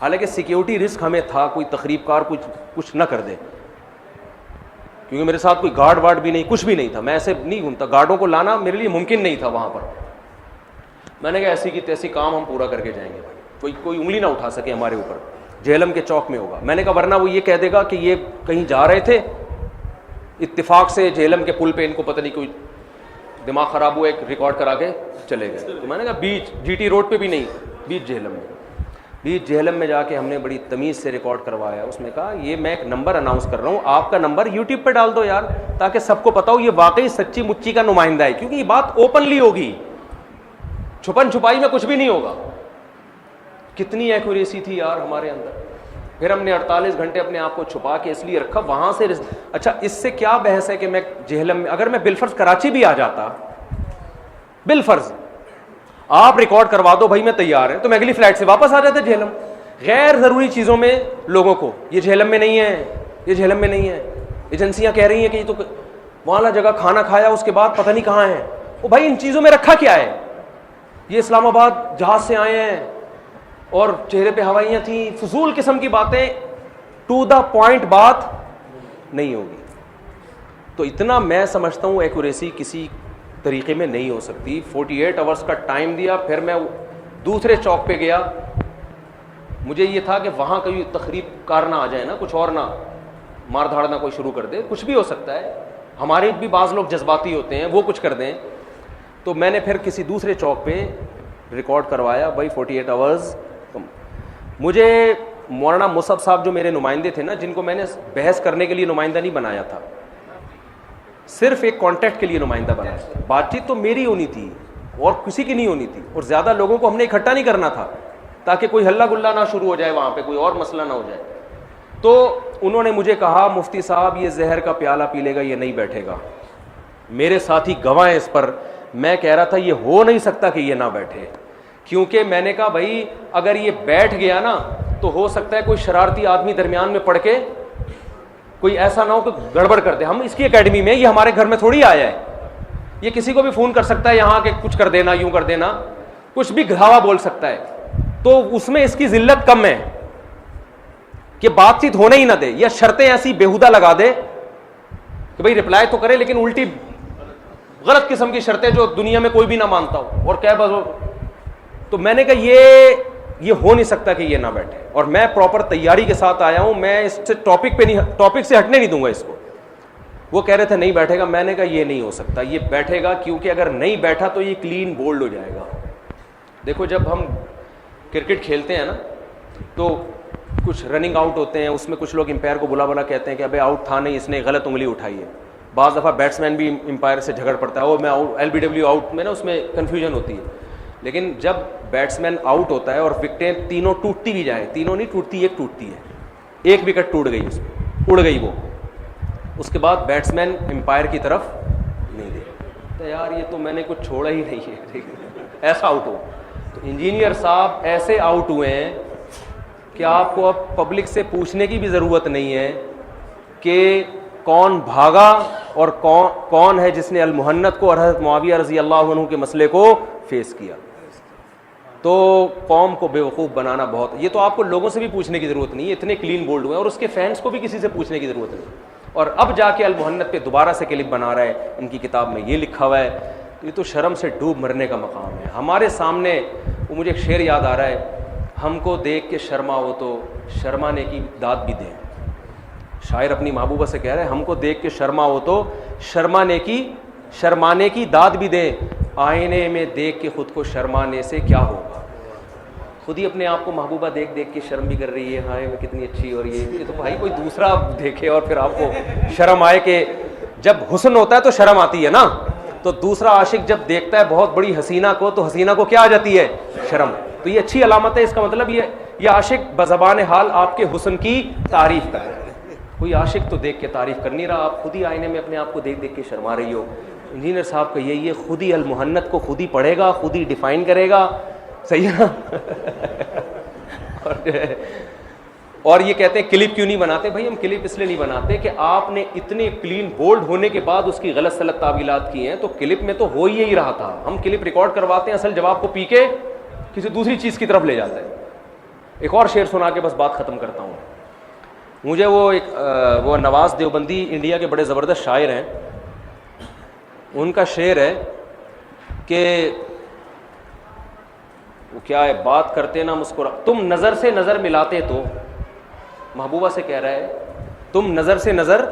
حالانکہ سیکیورٹی رسک ہمیں تھا, کوئی تخریب کار کچھ نہ کر دے, کیونکہ میرے ساتھ کوئی گارڈ وارڈ بھی نہیں, کچھ بھی نہیں تھا. میں ایسے نہیں گھومتا, گارڈوں کو لانا میرے لیے ممکن نہیں تھا وہاں پر. میں نے کہا ایسی کی تیسی کام ہم پورا کر کے جائیں گے بھائی, کوئی انگلی نہ اٹھا سکے ہمارے اوپر. جہلم کے چوک میں ہوگا. میں نے کہا ورنہ وہ یہ کہہ دے گا کہ یہ کہیں جا رہے تھے اتفاق سے جہلم کے پل پہ, ان کو پتہ نہیں کوئی دماغ خراب ہوا, ایک ریکارڈ کرا کے چلے گئے. تو میں نے کہا بیچ GT روڈ پہ بھی نہیں, بیچ جہلم میں. بیچ جہلم میں جا کے ہم نے بڑی تمیز سے ریکارڈ کروایا. اس میں کہا یہ میں ایک نمبر اناؤنس کر رہا ہوں, آپ کا نمبر YouTube پہ ڈال دو یار, تاکہ سب کو پتا ہو یہ واقعی سچی مچی کا نمائندہ ہے, کیونکہ یہ بات اوپنلی ہوگی, چھپن چھپائی میں کچھ بھی نہیں ہوگا. کتنی ایکوریسی تھی یار ہمارے اندر. پھر ہم نے 48 گھنٹے اپنے آپ کو چھپا کے اس لیے رکھا وہاں سے. اچھا اس سے کیا بحث ہے کہ میں جہلم میں, اگر میں بالفرض کراچی بھی آ جاتا, بالفرض آپ ریکارڈ کروا دو بھائی میں تیار ہے, تو میں اگلی فلائٹ سے واپس آ جاتا جہلم. غیر ضروری چیزوں میں لوگوں کو یہ جہلم میں نہیں ہے, یہ جہلم میں نہیں ہے, ایجنسیاں کہہ رہی ہیں کہ یہ تو وہاں جگہ کھانا کھایا اس کے بعد پتہ نہیں کہاں ہے. وہ بھائی ان چیزوں میں رکھا کیا ہے, یہ اسلام آباد جہاز سے آئے ہیں اور چہرے پہ ہوائیاں تھیں, فضول قسم کی باتیں, ٹو دا پوائنٹ بات نہیں ہوگی. تو اتنا میں سمجھتا ہوں ایکوریسی کسی طریقے میں نہیں ہو سکتی. 48 آورس کا ٹائم دیا. پھر میں دوسرے چوک پہ گیا. مجھے یہ تھا کہ وہاں کوئی تخریب کار نہ آ جائے نا, کچھ اور نہ مار دھاڑ نہ کوئی شروع کر دے, کچھ بھی ہو سکتا ہے, ہمارے بھی بعض لوگ جذباتی ہوتے ہیں, وہ کچھ کر دیں. تو میں نے پھر کسی دوسرے چوک پہ ریکارڈ کروایا بھائی 48 آورز. مجھے مولانا مصعب صاحب جو میرے نمائندے تھے نا, جن کو میں نے بحث کرنے کے لیے نمائندہ نہیں بنایا تھا, صرف ایک کانٹیکٹ کے لیے نمائندہ بنا. بات چیت تو میری ہونی تھی اور کسی کی نہیں ہونی تھی, اور زیادہ لوگوں کو ہم نے اکٹھا نہیں کرنا تھا تاکہ کوئی ہلہ گلہ نہ شروع ہو جائے, وہاں پہ کوئی اور مسئلہ نہ ہو جائے. تو انہوں نے مجھے کہا مفتی صاحب یہ زہر کا پیالہ پی لے گا, یہ نہیں بیٹھے گا. میرے ساتھی گواہ ہیں اس پر. میں کہہ رہا تھا یہ ہو نہیں سکتا کہ یہ نہ بیٹھے, کیونکہ میں نے کہا بھائی اگر یہ بیٹھ گیا نا تو ہو سکتا ہے کوئی شرارتی آدمی درمیان میں پڑ کے کوئی ایسا نہ ہو کہ گڑبڑ کر دے. ہم اس کی اکیڈمی میں, یہ ہمارے گھر میں تھوڑی آیا ہے, یہ کسی کو بھی فون کر سکتا ہے یہاں کہ کچھ کر دینا, یوں کر دینا, کچھ بھی گھاوا بول سکتا ہے. تو اس میں اس کی ذلت کم ہے کہ بات چیت ہونے ہی نہ دے, یا شرطیں ایسی بیہودہ لگا دے کہ بھائی رپلائی تو کرے لیکن الٹی غلط قسم کی شرطیں جو دنیا میں کوئی بھی نہ مانتا ہو, اور کیا بس. تو میں نے کہا یہ ہو نہیں سکتا کہ یہ نہ بیٹھے, اور میں پراپر تیاری کے ساتھ آیا ہوں, میں اس سے ٹاپک سے ہٹنے نہیں دوں گا اس کو. وہ کہہ رہے تھے نہیں بیٹھے گا, میں نے کہا یہ نہیں ہو سکتا, یہ بیٹھے گا, کیونکہ اگر نہیں بیٹھا تو یہ کلین بولڈ ہو جائے گا. دیکھو جب ہم کرکٹ کھیلتے ہیں نا تو کچھ رننگ آؤٹ ہوتے ہیں, اس میں کچھ لوگ امپائر کو بلا کہتے ہیں کہ ابے آؤٹ تھا نہیں, اس نے غلط انگلی اٹھائی ہے. بعض دفعہ بیٹسمین بھی امپائر سے جھگڑ پڑتا ہے, وہ میں LBW آؤٹ میں نا, اس میں کنفیوژن ہوتی ہے. لیکن جب بیٹسمین آؤٹ ہوتا ہے اور وکٹیں تینوں ٹوٹتی بھی جائیں, تینوں نہیں ٹوٹتی, ایک ٹوٹتی ہے, ایک وکٹ ٹوٹ گئی, اس میں اڑ گئی وہ, اس کے بعد بیٹسمین امپائر کی طرف نہیں دے تو یار یہ تو میں نے کچھ چھوڑا ہی نہیں ہے, ایسا آؤٹ ہو. تو انجینئر صاحب ایسے آؤٹ ہوئے ہیں کہ آپ کو اب پبلک سے پوچھنے کی بھی ضرورت نہیں ہے کہ کون بھاگا اور کون ہے جس نے المہنت کو اور حضرت معاویہ رضی اللہ عنہ کے مسئلے کو فیس کیا. تو قوم کو بیوقوف بنانا بہت, یہ تو آپ کو لوگوں سے بھی پوچھنے کی ضرورت نہیں ہے, اتنے کلین بولڈ ہوئے ہیں, اور اس کے فینس کو بھی کسی سے پوچھنے کی ضرورت نہیں. اور اب جا کے المہنت پہ دوبارہ سے کلپ بنا رہا ہے, ان کی کتاب میں یہ لکھا ہوا ہے. یہ تو شرم سے ڈوب مرنے کا مقام ہے. ہمارے سامنے وہ مجھے ایک شعر یاد آ رہا ہے, ہم کو دیکھ کے شرما ہو تو شرمانے کی داد بھی دیں. شاعر اپنی محبوبہ سے کہہ رہے ہیں ہم کو دیکھ کے شرما ہو تو شرمانے کی داد بھی دیں, آئینے میں دیکھ کے خود کو شرمانے سے کیا ہوگا. خود ہی اپنے آپ کو محبوبہ دیکھ کے شرم بھی کر رہی ہے, ہائے میں کتنی اچھی, اور یہ تو بھائی کوئی دوسرا دیکھے اور پھر آپ کو شرم آئے. کہ جب حسن ہوتا ہے تو شرم آتی ہے نا, تو دوسرا عاشق جب دیکھتا ہے بہت بڑی حسینہ کو تو حسینہ کو کیا آ جاتی ہے, شرم. تو یہ اچھی علامت ہے. اس کا مطلب یہ عاشق بزبان حال آپ کے حسن کی تعریف کر رہا ہے. کوئی عاشق تو دیکھ کے تعریف کر نہیں رہا, آپ خود ہی آئینے میں اپنے آپ کو دیکھ کے شرما رہی ہو. انجینئر صاحب کا یہ خود ہی المہنت کو خود ہی پڑھے گا, خود ہی ڈیفائن کرے گا, صحیح ہے نا. اور یہ کہتے ہیں کلپ کیوں نہیں بناتے. بھائی ہم کلپ اس لیے نہیں بناتے کہ آپ نے اتنے کلین بولڈ ہونے کے بعد اس کی غلط سلط تعویلات کی ہیں, تو کلپ میں تو ہو ہی رہا تھا. ہم کلپ ریکارڈ کرواتے ہیں, اصل جواب کو پی کے کسی دوسری چیز کی طرف لے جاتا ہے. ایک اور شعر سنا کے بس بات ختم کرتا ہوں. مجھے وہ نواز دیوبندی انڈیا کے بڑے زبردست شاعر ہیں, ان کا شعر ہے کہ وہ کیا ہے, بات کرتے نہ مسکرا, تم نظر سے نظر ملاتے تو, محبوبہ سے کہہ رہا ہے تم نظر سے نظر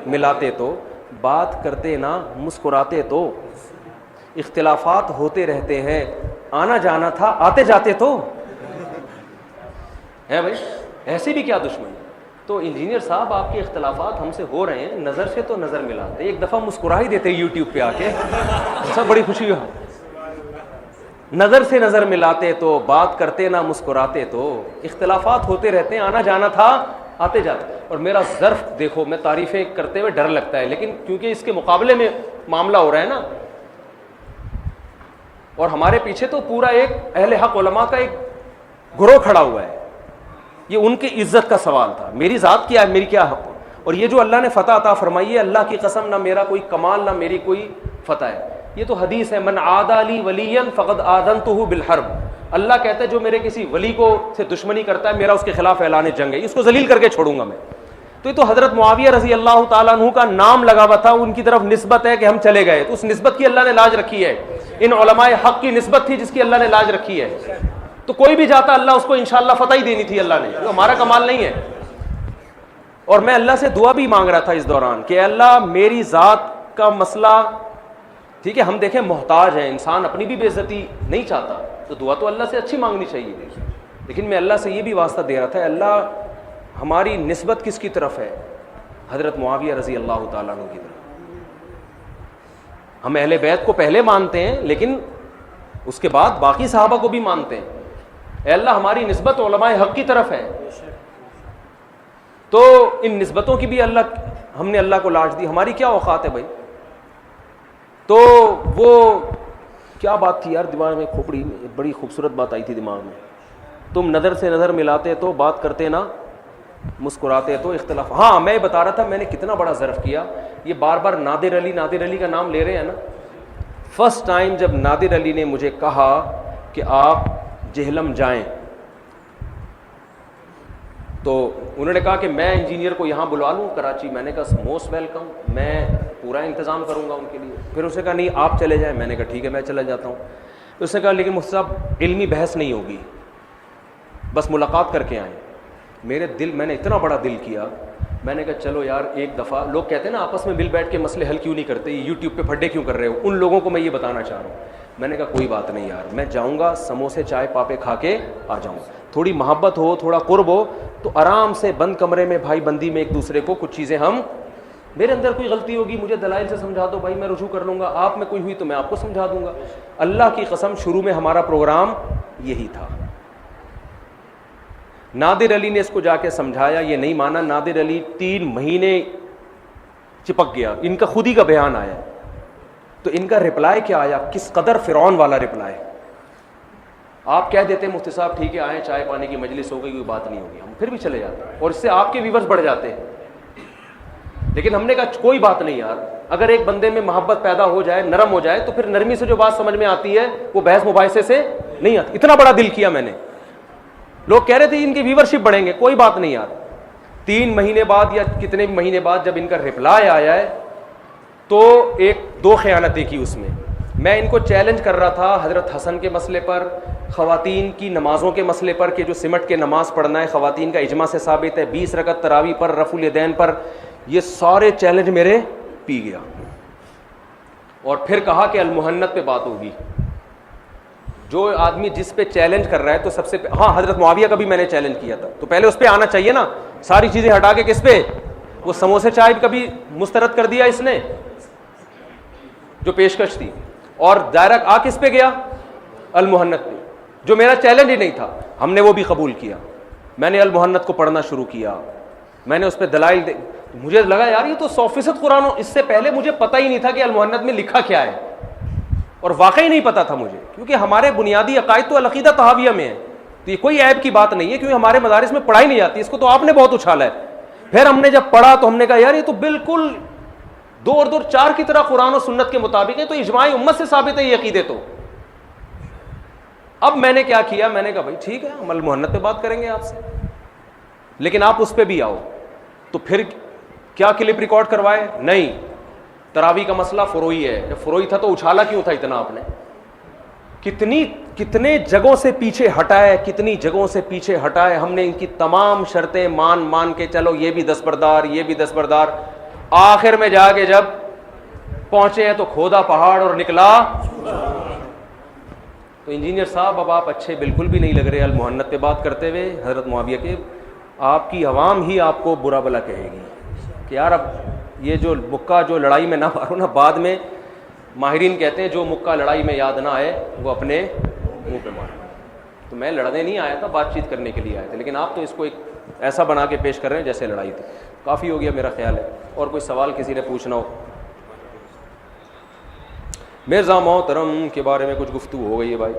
ملاتے تو, بات کرتے نہ مسکراتے تو, اختلافات ہوتے رہتے ہیں, آنا جانا تھا آتے جاتے تو ہے. بھائی ایسے بھی کیا دشمن. تو انجینئر صاحب آپ کے اختلافات ہم سے ہو رہے ہیں, نظر سے تو نظر ملاتے, ایک دفعہ مسکرا ہی دیتے یوٹیوب پہ آ کے, سب بڑی خوشی ہو. نظر سے نظر ملاتے تو, بات کرتے نہ مسکراتے تو, اختلافات ہوتے رہتے ہیں, آنا جانا تھا آتے جاتے. اور میرا ظرف دیکھو, میں تعریفیں کرتے ہوئے ڈر لگتا ہے, لیکن کیونکہ اس کے مقابلے میں معاملہ ہو رہا ہے نا, اور ہمارے پیچھے تو پورا ایک اہل حق علماء کا ایک گروہ کھڑا ہوا ہے. یہ ان کی عزت کا سوال تھا, میری ذات کیا ہے, میری کیا حق. اور یہ جو اللہ نے فتح عطا فرمائی ہے, اللہ کی قسم نہ میرا کوئی کمال نہ میری کوئی فتح ہے. یہ تو حدیث ہے, من عادى لي وليا فقد آذنته بالحرب. اللہ کہتا ہے جو میرے کسی ولی کو سے دشمنی کرتا ہے, میرا اس کے خلاف اعلان جنگ ہے, اس کو ذلیل کر کے چھوڑوں گا میں. تو یہ تو حضرت معاویہ رضی اللہ تعالیٰ عنہ کا نام لگا ہوا تھا, ان کی طرف نسبت ہے کہ ہم چلے گئے, تو اس نسبت کی اللہ نے لاج رکھی ہے. ان علماء حق کی نسبت تھی جس کی اللہ نے لاج رکھی ہے. تو کوئی بھی جاتا اللہ اس کو انشاءاللہ فتح ہی دینی تھی اللہ نے, تو ہمارا کمال نہیں ہے. اور میں اللہ سے دعا بھی مانگ رہا تھا اس دوران کہ اللہ میری ذات کا مسئلہ, ٹھیک ہے ہم دیکھیں محتاج ہیں, انسان اپنی بھی بے عزتی نہیں چاہتا, تو دعا تو اللہ سے اچھی مانگنی چاہیے. لیکن میں اللہ سے یہ بھی واسطہ دے رہا تھا, اللہ ہماری نسبت کس کی طرف ہے, حضرت معاویہ رضی اللہ تعالیٰ عنہ کی طرف. ہم اہل بیت کو پہلے مانتے ہیں لیکن اس کے بعد باقی صحابہ کو بھی مانتے ہیں. اے اللہ ہماری نسبت علماء حق کی طرف ہے, تو ان نسبتوں کی بھی ہم نے اللہ کو لاج دی. ہماری کیا اوقات ہے بھائی. تو وہ کیا بات تھی یار دماغ میں کھوپڑی میں, بڑی خوبصورت بات آئی تھی دماغ میں. تم نظر سے نظر ملاتے تو بات کرتے نہ مسکراتے تو اختلاف. ہاں میں بتا رہا تھا میں نے کتنا بڑا ظرف کیا. یہ بار بار نادر علی کا نام لے رہے ہیں نا. فرسٹ ٹائم جب نادر علی نے مجھے کہا کہ آپ جہلم جائیں تو انہوں نے کہا کہ میں انجینئر کو یہاں بلوا لوں کراچی. میں نے کہا موسٹ ویلکم, میں پورا انتظام کروں گا ان کے لیے. پھر اس نے کہا نہیں آپ چلے جائیں. میں نے کہا ٹھیک ہے میں چلا جاتا ہوں. اس نے کہا لیکن مجھ سے صاحب علمی بحث نہیں ہوگی, بس ملاقات کر کے آئیں. میں نے اتنا بڑا دل کیا. میں نے کہا چلو یار ایک دفعہ, لوگ کہتے ہیں نا آپس میں مل بیٹھ کے مسئلے حل کیوں نہیں کرتے, یوٹیوب پہ پھڈے کیوں کر رہے ہو, ان لوگوں کو میں یہ بتانا چاہ رہا ہوں. میں نے کہا کوئی بات نہیں یار, میں جاؤں گا سموسے چائے پاپے کھا کے آ جاؤں. تھوڑی محبت ہو تھوڑا قرب ہو تو آرام سے بند کمرے میں بھائی بندی میں ایک دوسرے کو کچھ چیزیں میرے اندر کوئی غلطی ہوگی مجھے دلائل سے سمجھا دو بھائی, میں رجوع کر لوں گا. آپ میں کوئی ہوئی تو میں آپ کو سمجھا دوں گا. اللہ کی قسم شروع میں ہمارا پروگرام یہی تھا. نادر علی نے اس کو جا کے سمجھایا, یہ نہیں مانا. نادر علی 3 مہینے چپک گیا. ان کا خود ہی کا بیان آیا تو ان کا رپلائی کیا آیا, کس قدر فرعون والا رپلائی. آپ کہہ دیتے مفتی صاحب ٹھیک ہے آئیں چائے پانی کی مجلس ہو گئی کوئی بات نہیں ہوگی, ہم پھر بھی چلے جاتے اور اس سے آپ کے ویورز بڑھ جاتے ہیں. لیکن ہم نے کہا کوئی بات نہیں یار, اگر ایک بندے میں محبت پیدا ہو جائے نرم ہو جائے تو پھر نرمی سے جو بات سمجھ میں آتی ہے وہ بحث مباحثے سے نہیں آتی. اتنا بڑا دل کیا میں نے. لوگ کہہ رہے تھے ان کی ویورشپ بڑھیں گے, کوئی بات نہیں یار. 3 مہینے بعد یا کتنے مہینے بعد جب ان کا رپلائی آیا ہے تو 2 خیانتیں کی اس میں. میں ان کو چیلنج کر رہا تھا حضرت حسن کے مسئلے پر, خواتین کی نمازوں کے مسئلے پر کہ جو سمٹ کے نماز پڑھنا ہے خواتین کا اجماع سے ثابت ہے, 20 رکعت تراویح پر, رفع الیدین پر. یہ سارے چیلنج میرے پی گیا. اور پھر کہا کہ المحنت پہ بات ہوگی. جو آدمی جس پہ چیلنج کر رہا ہے تو سب سے ہاں حضرت معاویہ کا بھی میں نے چیلنج کیا تھا تو پہلے اس پہ آنا چاہیے نا. ساری چیزیں ہٹا کے کس پہ, وہ سموسے چائے کبھی مسترد کر دیا اس نے جو پیشکش تھی, اور دائرہ آ کس پہ گیا, المحنت پہ, جو میرا چیلنج ہی نہیں تھا. ہم نے وہ بھی قبول کیا. میں نے المحنت کو پڑھنا شروع کیا, میں نے اس پہ دلائل مجھے لگا یار یہ تو 100% قرآن. اس سے پہلے مجھے پتہ ہی نہیں تھا کہ المحنت میں لکھا کیا ہے, اور واقعی نہیں پتا تھا مجھے, کیونکہ ہمارے بنیادی عقائد تو العقیدہ طحاویہ میں ہے. تو یہ کوئی عیب کی بات نہیں ہے کیونکہ ہمارے مدارس میں پڑھائی نہیں جاتی. اس کو تو آپ نے بہت اچھالا ہے. پھر ہم نے جب پڑھا تو ہم نے کہا یار یہ تو بالکل 2 اور 2 4 کی طرح قرآن و سنت کے مطابق ہے, تو اجماع امت سے ثابت ہے یہ عقیدے. تو اب میں نے کیا کیا, میں نے کہا بھائی ٹھیک ہے ہم المحنت پہ بات کریں گے آپ سے, لیکن آپ اس پہ بھی آؤ. تو پھر کیا کلپ ریکارڈ کروائے, نہیں تراویح کا مسئلہ فروئی ہے. جب فروئی تھا تو اچھالا کیوں تھا اتنا آپ نے, کتنے جگہوں سے پیچھے ہٹائے, کتنی جگہوں سے پیچھے ہٹائے ہم نے. ان کی تمام شرطیں مان کے چلو یہ بھی دستبردار یہ بھی دستبردار. آخر میں جا کے جب پہنچے ہیں تو کھودا پہاڑ اور نکلا. تو انجینئر صاحب اب آپ اچھے بالکل بھی نہیں لگ رہے المحنت پہ بات کرتے ہوئے حضرت معاویہ کے. آپ کی عوام ہی آپ کو برا بلا کہے گی کہ یار اب یہ جو مکہ جو لڑائی میں نہ مارو نا, بعد میں ماہرین کہتے ہیں جو مکہ لڑائی میں یاد نہ آئے وہ اپنے منہ پہ مارو. تو میں لڑنے نہیں آیا تھا, بات چیت کرنے کے لیے آیا تھا, لیکن آپ تو اس کو ایک ایسا بنا کے پیش کر رہے ہیں جیسے لڑائی تھی. کافی ہو گیا میرا خیال ہے. اور کوئی سوال کسی نے پوچھنا ہو. مرزا محترم کے بارے میں کچھ گفتگو ہو گئی ہے بھائی.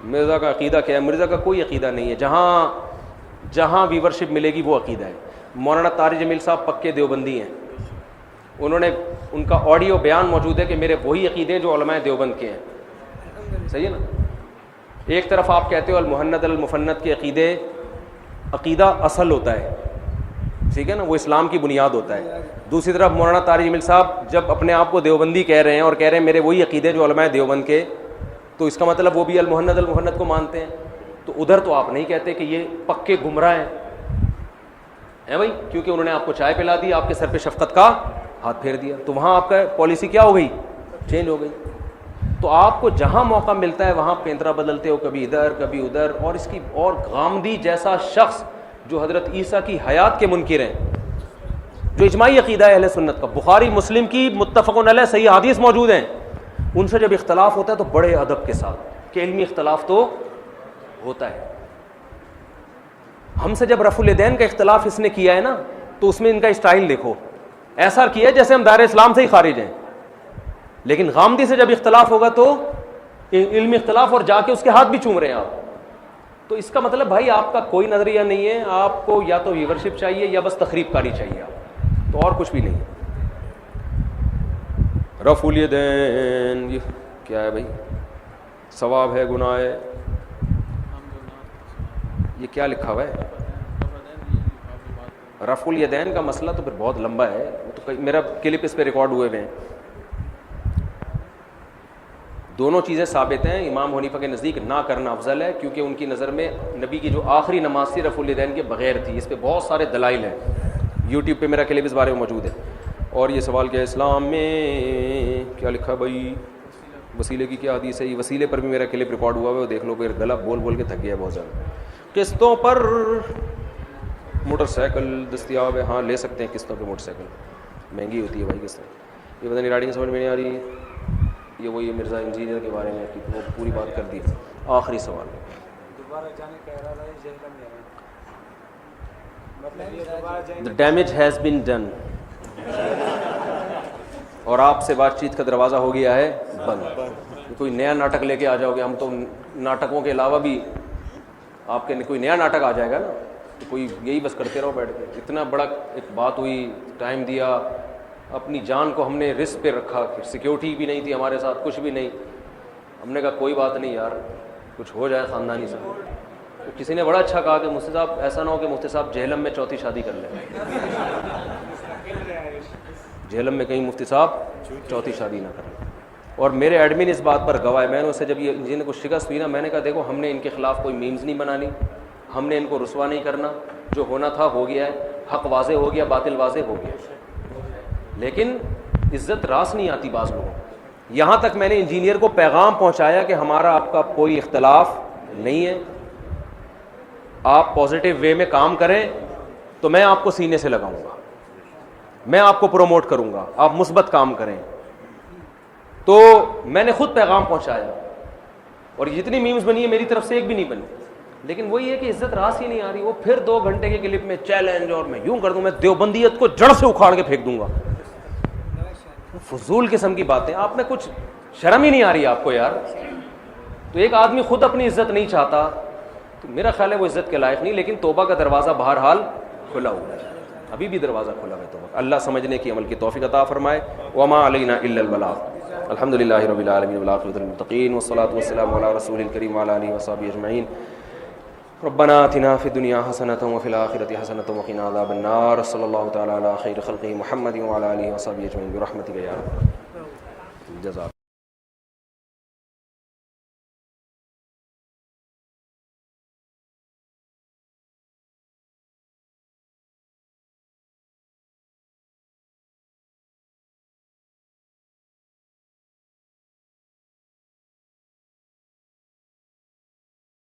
مرزا کا عقیدہ کیا ہے؟ مرزا کا کوئی عقیدہ نہیں ہے. جہاں ویورشپ ملے گی وہ عقیدہ ہے. مولانا طارق جمیل صاحب پکے دیوبندی ہیں. انہوں نے ان کا آڈیو بیان موجود ہے کہ میرے وہی عقیدے ہیں جو علماء دیوبند کے ہیں. صحیح ہے نا. ایک طرف آپ کہتے ہو المحند المفند کے عقیدہ اصل ہوتا ہے, ٹھیک ہے نا, وہ اسلام کی بنیاد ہوتا ہے. دوسری طرف مولانا طارق جمیل صاحب جب اپنے آپ کو دیوبندی کہہ رہے ہیں اور کہہ رہے ہیں میرے وہی عقیدے جو علماء دیوبند کے, تو اس کا مطلب وہ بھی المحند المفند کو مانتے ہیں. تو ادھر تو آپ نہیں کہتے کہ یہ پکے گمراہ ہیں بھائی, کیونکہ انہوں نے آپ کو چائے پلا دی, آپ کے سر پہ شفقت کا ہاتھ پھیر دیا, تو وہاں آپ کا پالیسی کیا ہو گئی, چینج ہو گئی. تو آپ کو جہاں موقع ملتا ہے وہاں پینترا بدلتے ہو, کبھی ادھر کبھی ادھر. اور اس کی اور غامدی جیسا شخص جو حضرت عیسیٰ کی حیات کے منکر ہیں, جو اجماعی عقیدہ ہے اہل سنت کا, بخاری مسلم کی متفق علیہ صحیح حدیث موجود ہیں, ان سے جب اختلاف ہوتا ہے تو بڑے ادب کے ساتھ کہ علمی اختلاف تو ہوتا ہے. ہم سے جب رفع الیدین کا اختلاف اس نے کیا ہے نا, تو اس میں ان کا اسٹائل دیکھو, ایسا کیا ہے جیسے ہم دائرہ اسلام سے ہی خارج ہیں. لیکن غامدی سے جب اختلاف ہوگا تو علمی اختلاف, اور جا کے اس کے ہاتھ بھی چوم رہے ہیں آپ. تو اس کا مطلب بھائی آپ کا کوئی نظریہ نہیں ہے, آپ کو یا تو ویورشپ چاہیے یا بس تخریب کاری چاہیے, آپ تو اور کچھ بھی نہیں. رفع الیدین یہ کیا ہے بھائی؟ ثواب ہے, گناہ ہے, یہ کیا لکھا ہوا ہے؟ رفع الیدین کا مسئلہ تو پھر بہت لمبا ہے, تو میرا کلپ اس پہ ریکارڈ ہوئے ہوئے ہیں. دونوں چیزیں ثابت ہیں. امام حنیفہ کے نزدیک نہ کرنا افضل ہے, کیونکہ ان کی نظر میں نبی کی جو آخری نماز تھی رفع الیدین کے بغیر تھی. اس پہ بہت سارے دلائل ہیں, یوٹیوب پہ میرا کلپ اس بارے میں موجود ہے. اور یہ سوال کیا ہے اسلام میں کیا لکھا بھائی؟ وسیلے کی کیا حدیث ہے؟ یہ وسیلے پر بھی میرا کلپ ریکارڈ ہوا ہے, وہ دیکھ لو. پھر گلا بول بول کے تھک گیا بہت زیادہ. قسطوں پر موٹر سائیکل دستیاب ہے؟ ہاں لے سکتے ہیں قسطوں پہ موٹر سائیکل, مہنگی ہوتی ہے بھائی قسطیں. یہ پتہ نہیں رائٹنگ سمجھ میں نہیں آ رہی. یہ وہی مرزا انجینئر کے بارے میں وہ پوری بات کر دی. آخری سوال, The damage has been done. اور آپ سے بات چیت کا دروازہ ہو گیا ہے بند. کوئی نیا ناٹک لے کے آ جاؤ گے, ہم تو ناٹکوں کے علاوہ بھی آپ کے کوئی نیا ناٹک آ جائے گا نا, تو کوئی یہی بس کرتے رہو بیٹھ کے. اتنا بڑا ایک بات ہوئی, ٹائم دیا, اپنی جان کو ہم نے رسک پہ رکھا, سیکیورٹی بھی نہیں تھی ہمارے ساتھ, کچھ بھی نہیں. ہم نے کہا کوئی بات نہیں یار, کچھ ہو جائے خاندانی سے. تو کسی نے بڑا اچھا کہا کہ مفتی صاحب ایسا نہ ہو کہ مفتی صاحب جہلم میں چوتھی شادی کر لیں. جہلم میں کہیں مفتی صاحب چوتھی شادی نہ کریں. اور میرے ایڈمن اس بات پر گواہ ہے. میں نے اسے جب یہ انجینئر کو شکست ہوئی نا, میں نے کہا دیکھو ہم نے ان کے خلاف کوئی میمز نہیں بنانی, ہم نے ان کو رسوا نہیں کرنا. جو ہونا تھا ہو گیا ہے, حق واضح ہو گیا, باطل واضح ہو گیا. لیکن عزت راس نہیں آتی بعض لوگوں. یہاں تک میں نے انجینئر کو پیغام پہنچایا کہ ہمارا آپ کا کوئی اختلاف نہیں ہے, آپ پازیٹیو وے میں کام کریں تو میں آپ کو سینے سے لگاؤں گا, میں آپ کو پروموٹ کروں گا, آپ مثبت کام کریں. تو میں نے خود پیغام پہنچایا, اور جتنی میمز بنی ہے میری طرف سے ایک بھی نہیں بنی. لیکن وہی ہے کہ عزت راس ہی نہیں آ رہی. وہ پھر 2 گھنٹے کے کلپ میں چیلنج, اور میں یوں کر دوں, میں دیوبندیت کو جڑ سے اکھاڑ کے پھینک دوں گا. فضول قسم کی باتیں. آپ میں کچھ شرم ہی نہیں آ رہی آپ کو یار. تو ایک آدمی خود اپنی عزت نہیں چاہتا تو میرا خیال ہے وہ عزت کے لائق نہیں. لیکن توبہ کا دروازہ بہرحال کھلا ہوا ہے, ابھی بھی دروازہ کھلا ہے توبہ. اللہ سمجھنے کی عمل کی توفیق عطا فرمائے. وما علینا الا البلاغ. الحمد للہ رب العالمین والعاقبۃ للمتقین والصلاۃ والسلام علی رسول الکریم وعلی آلہ وصحبہ اجمعین. ربنا آتنا فی الدنیا حسنۃ وفی الآخرۃ حسنۃ وقنا عذاب النار. صلی اللہ تعالی علی خیر خلقہ محمد وعلی آلہ وصحبہ اجمعین برحمتک یا رب. جزاک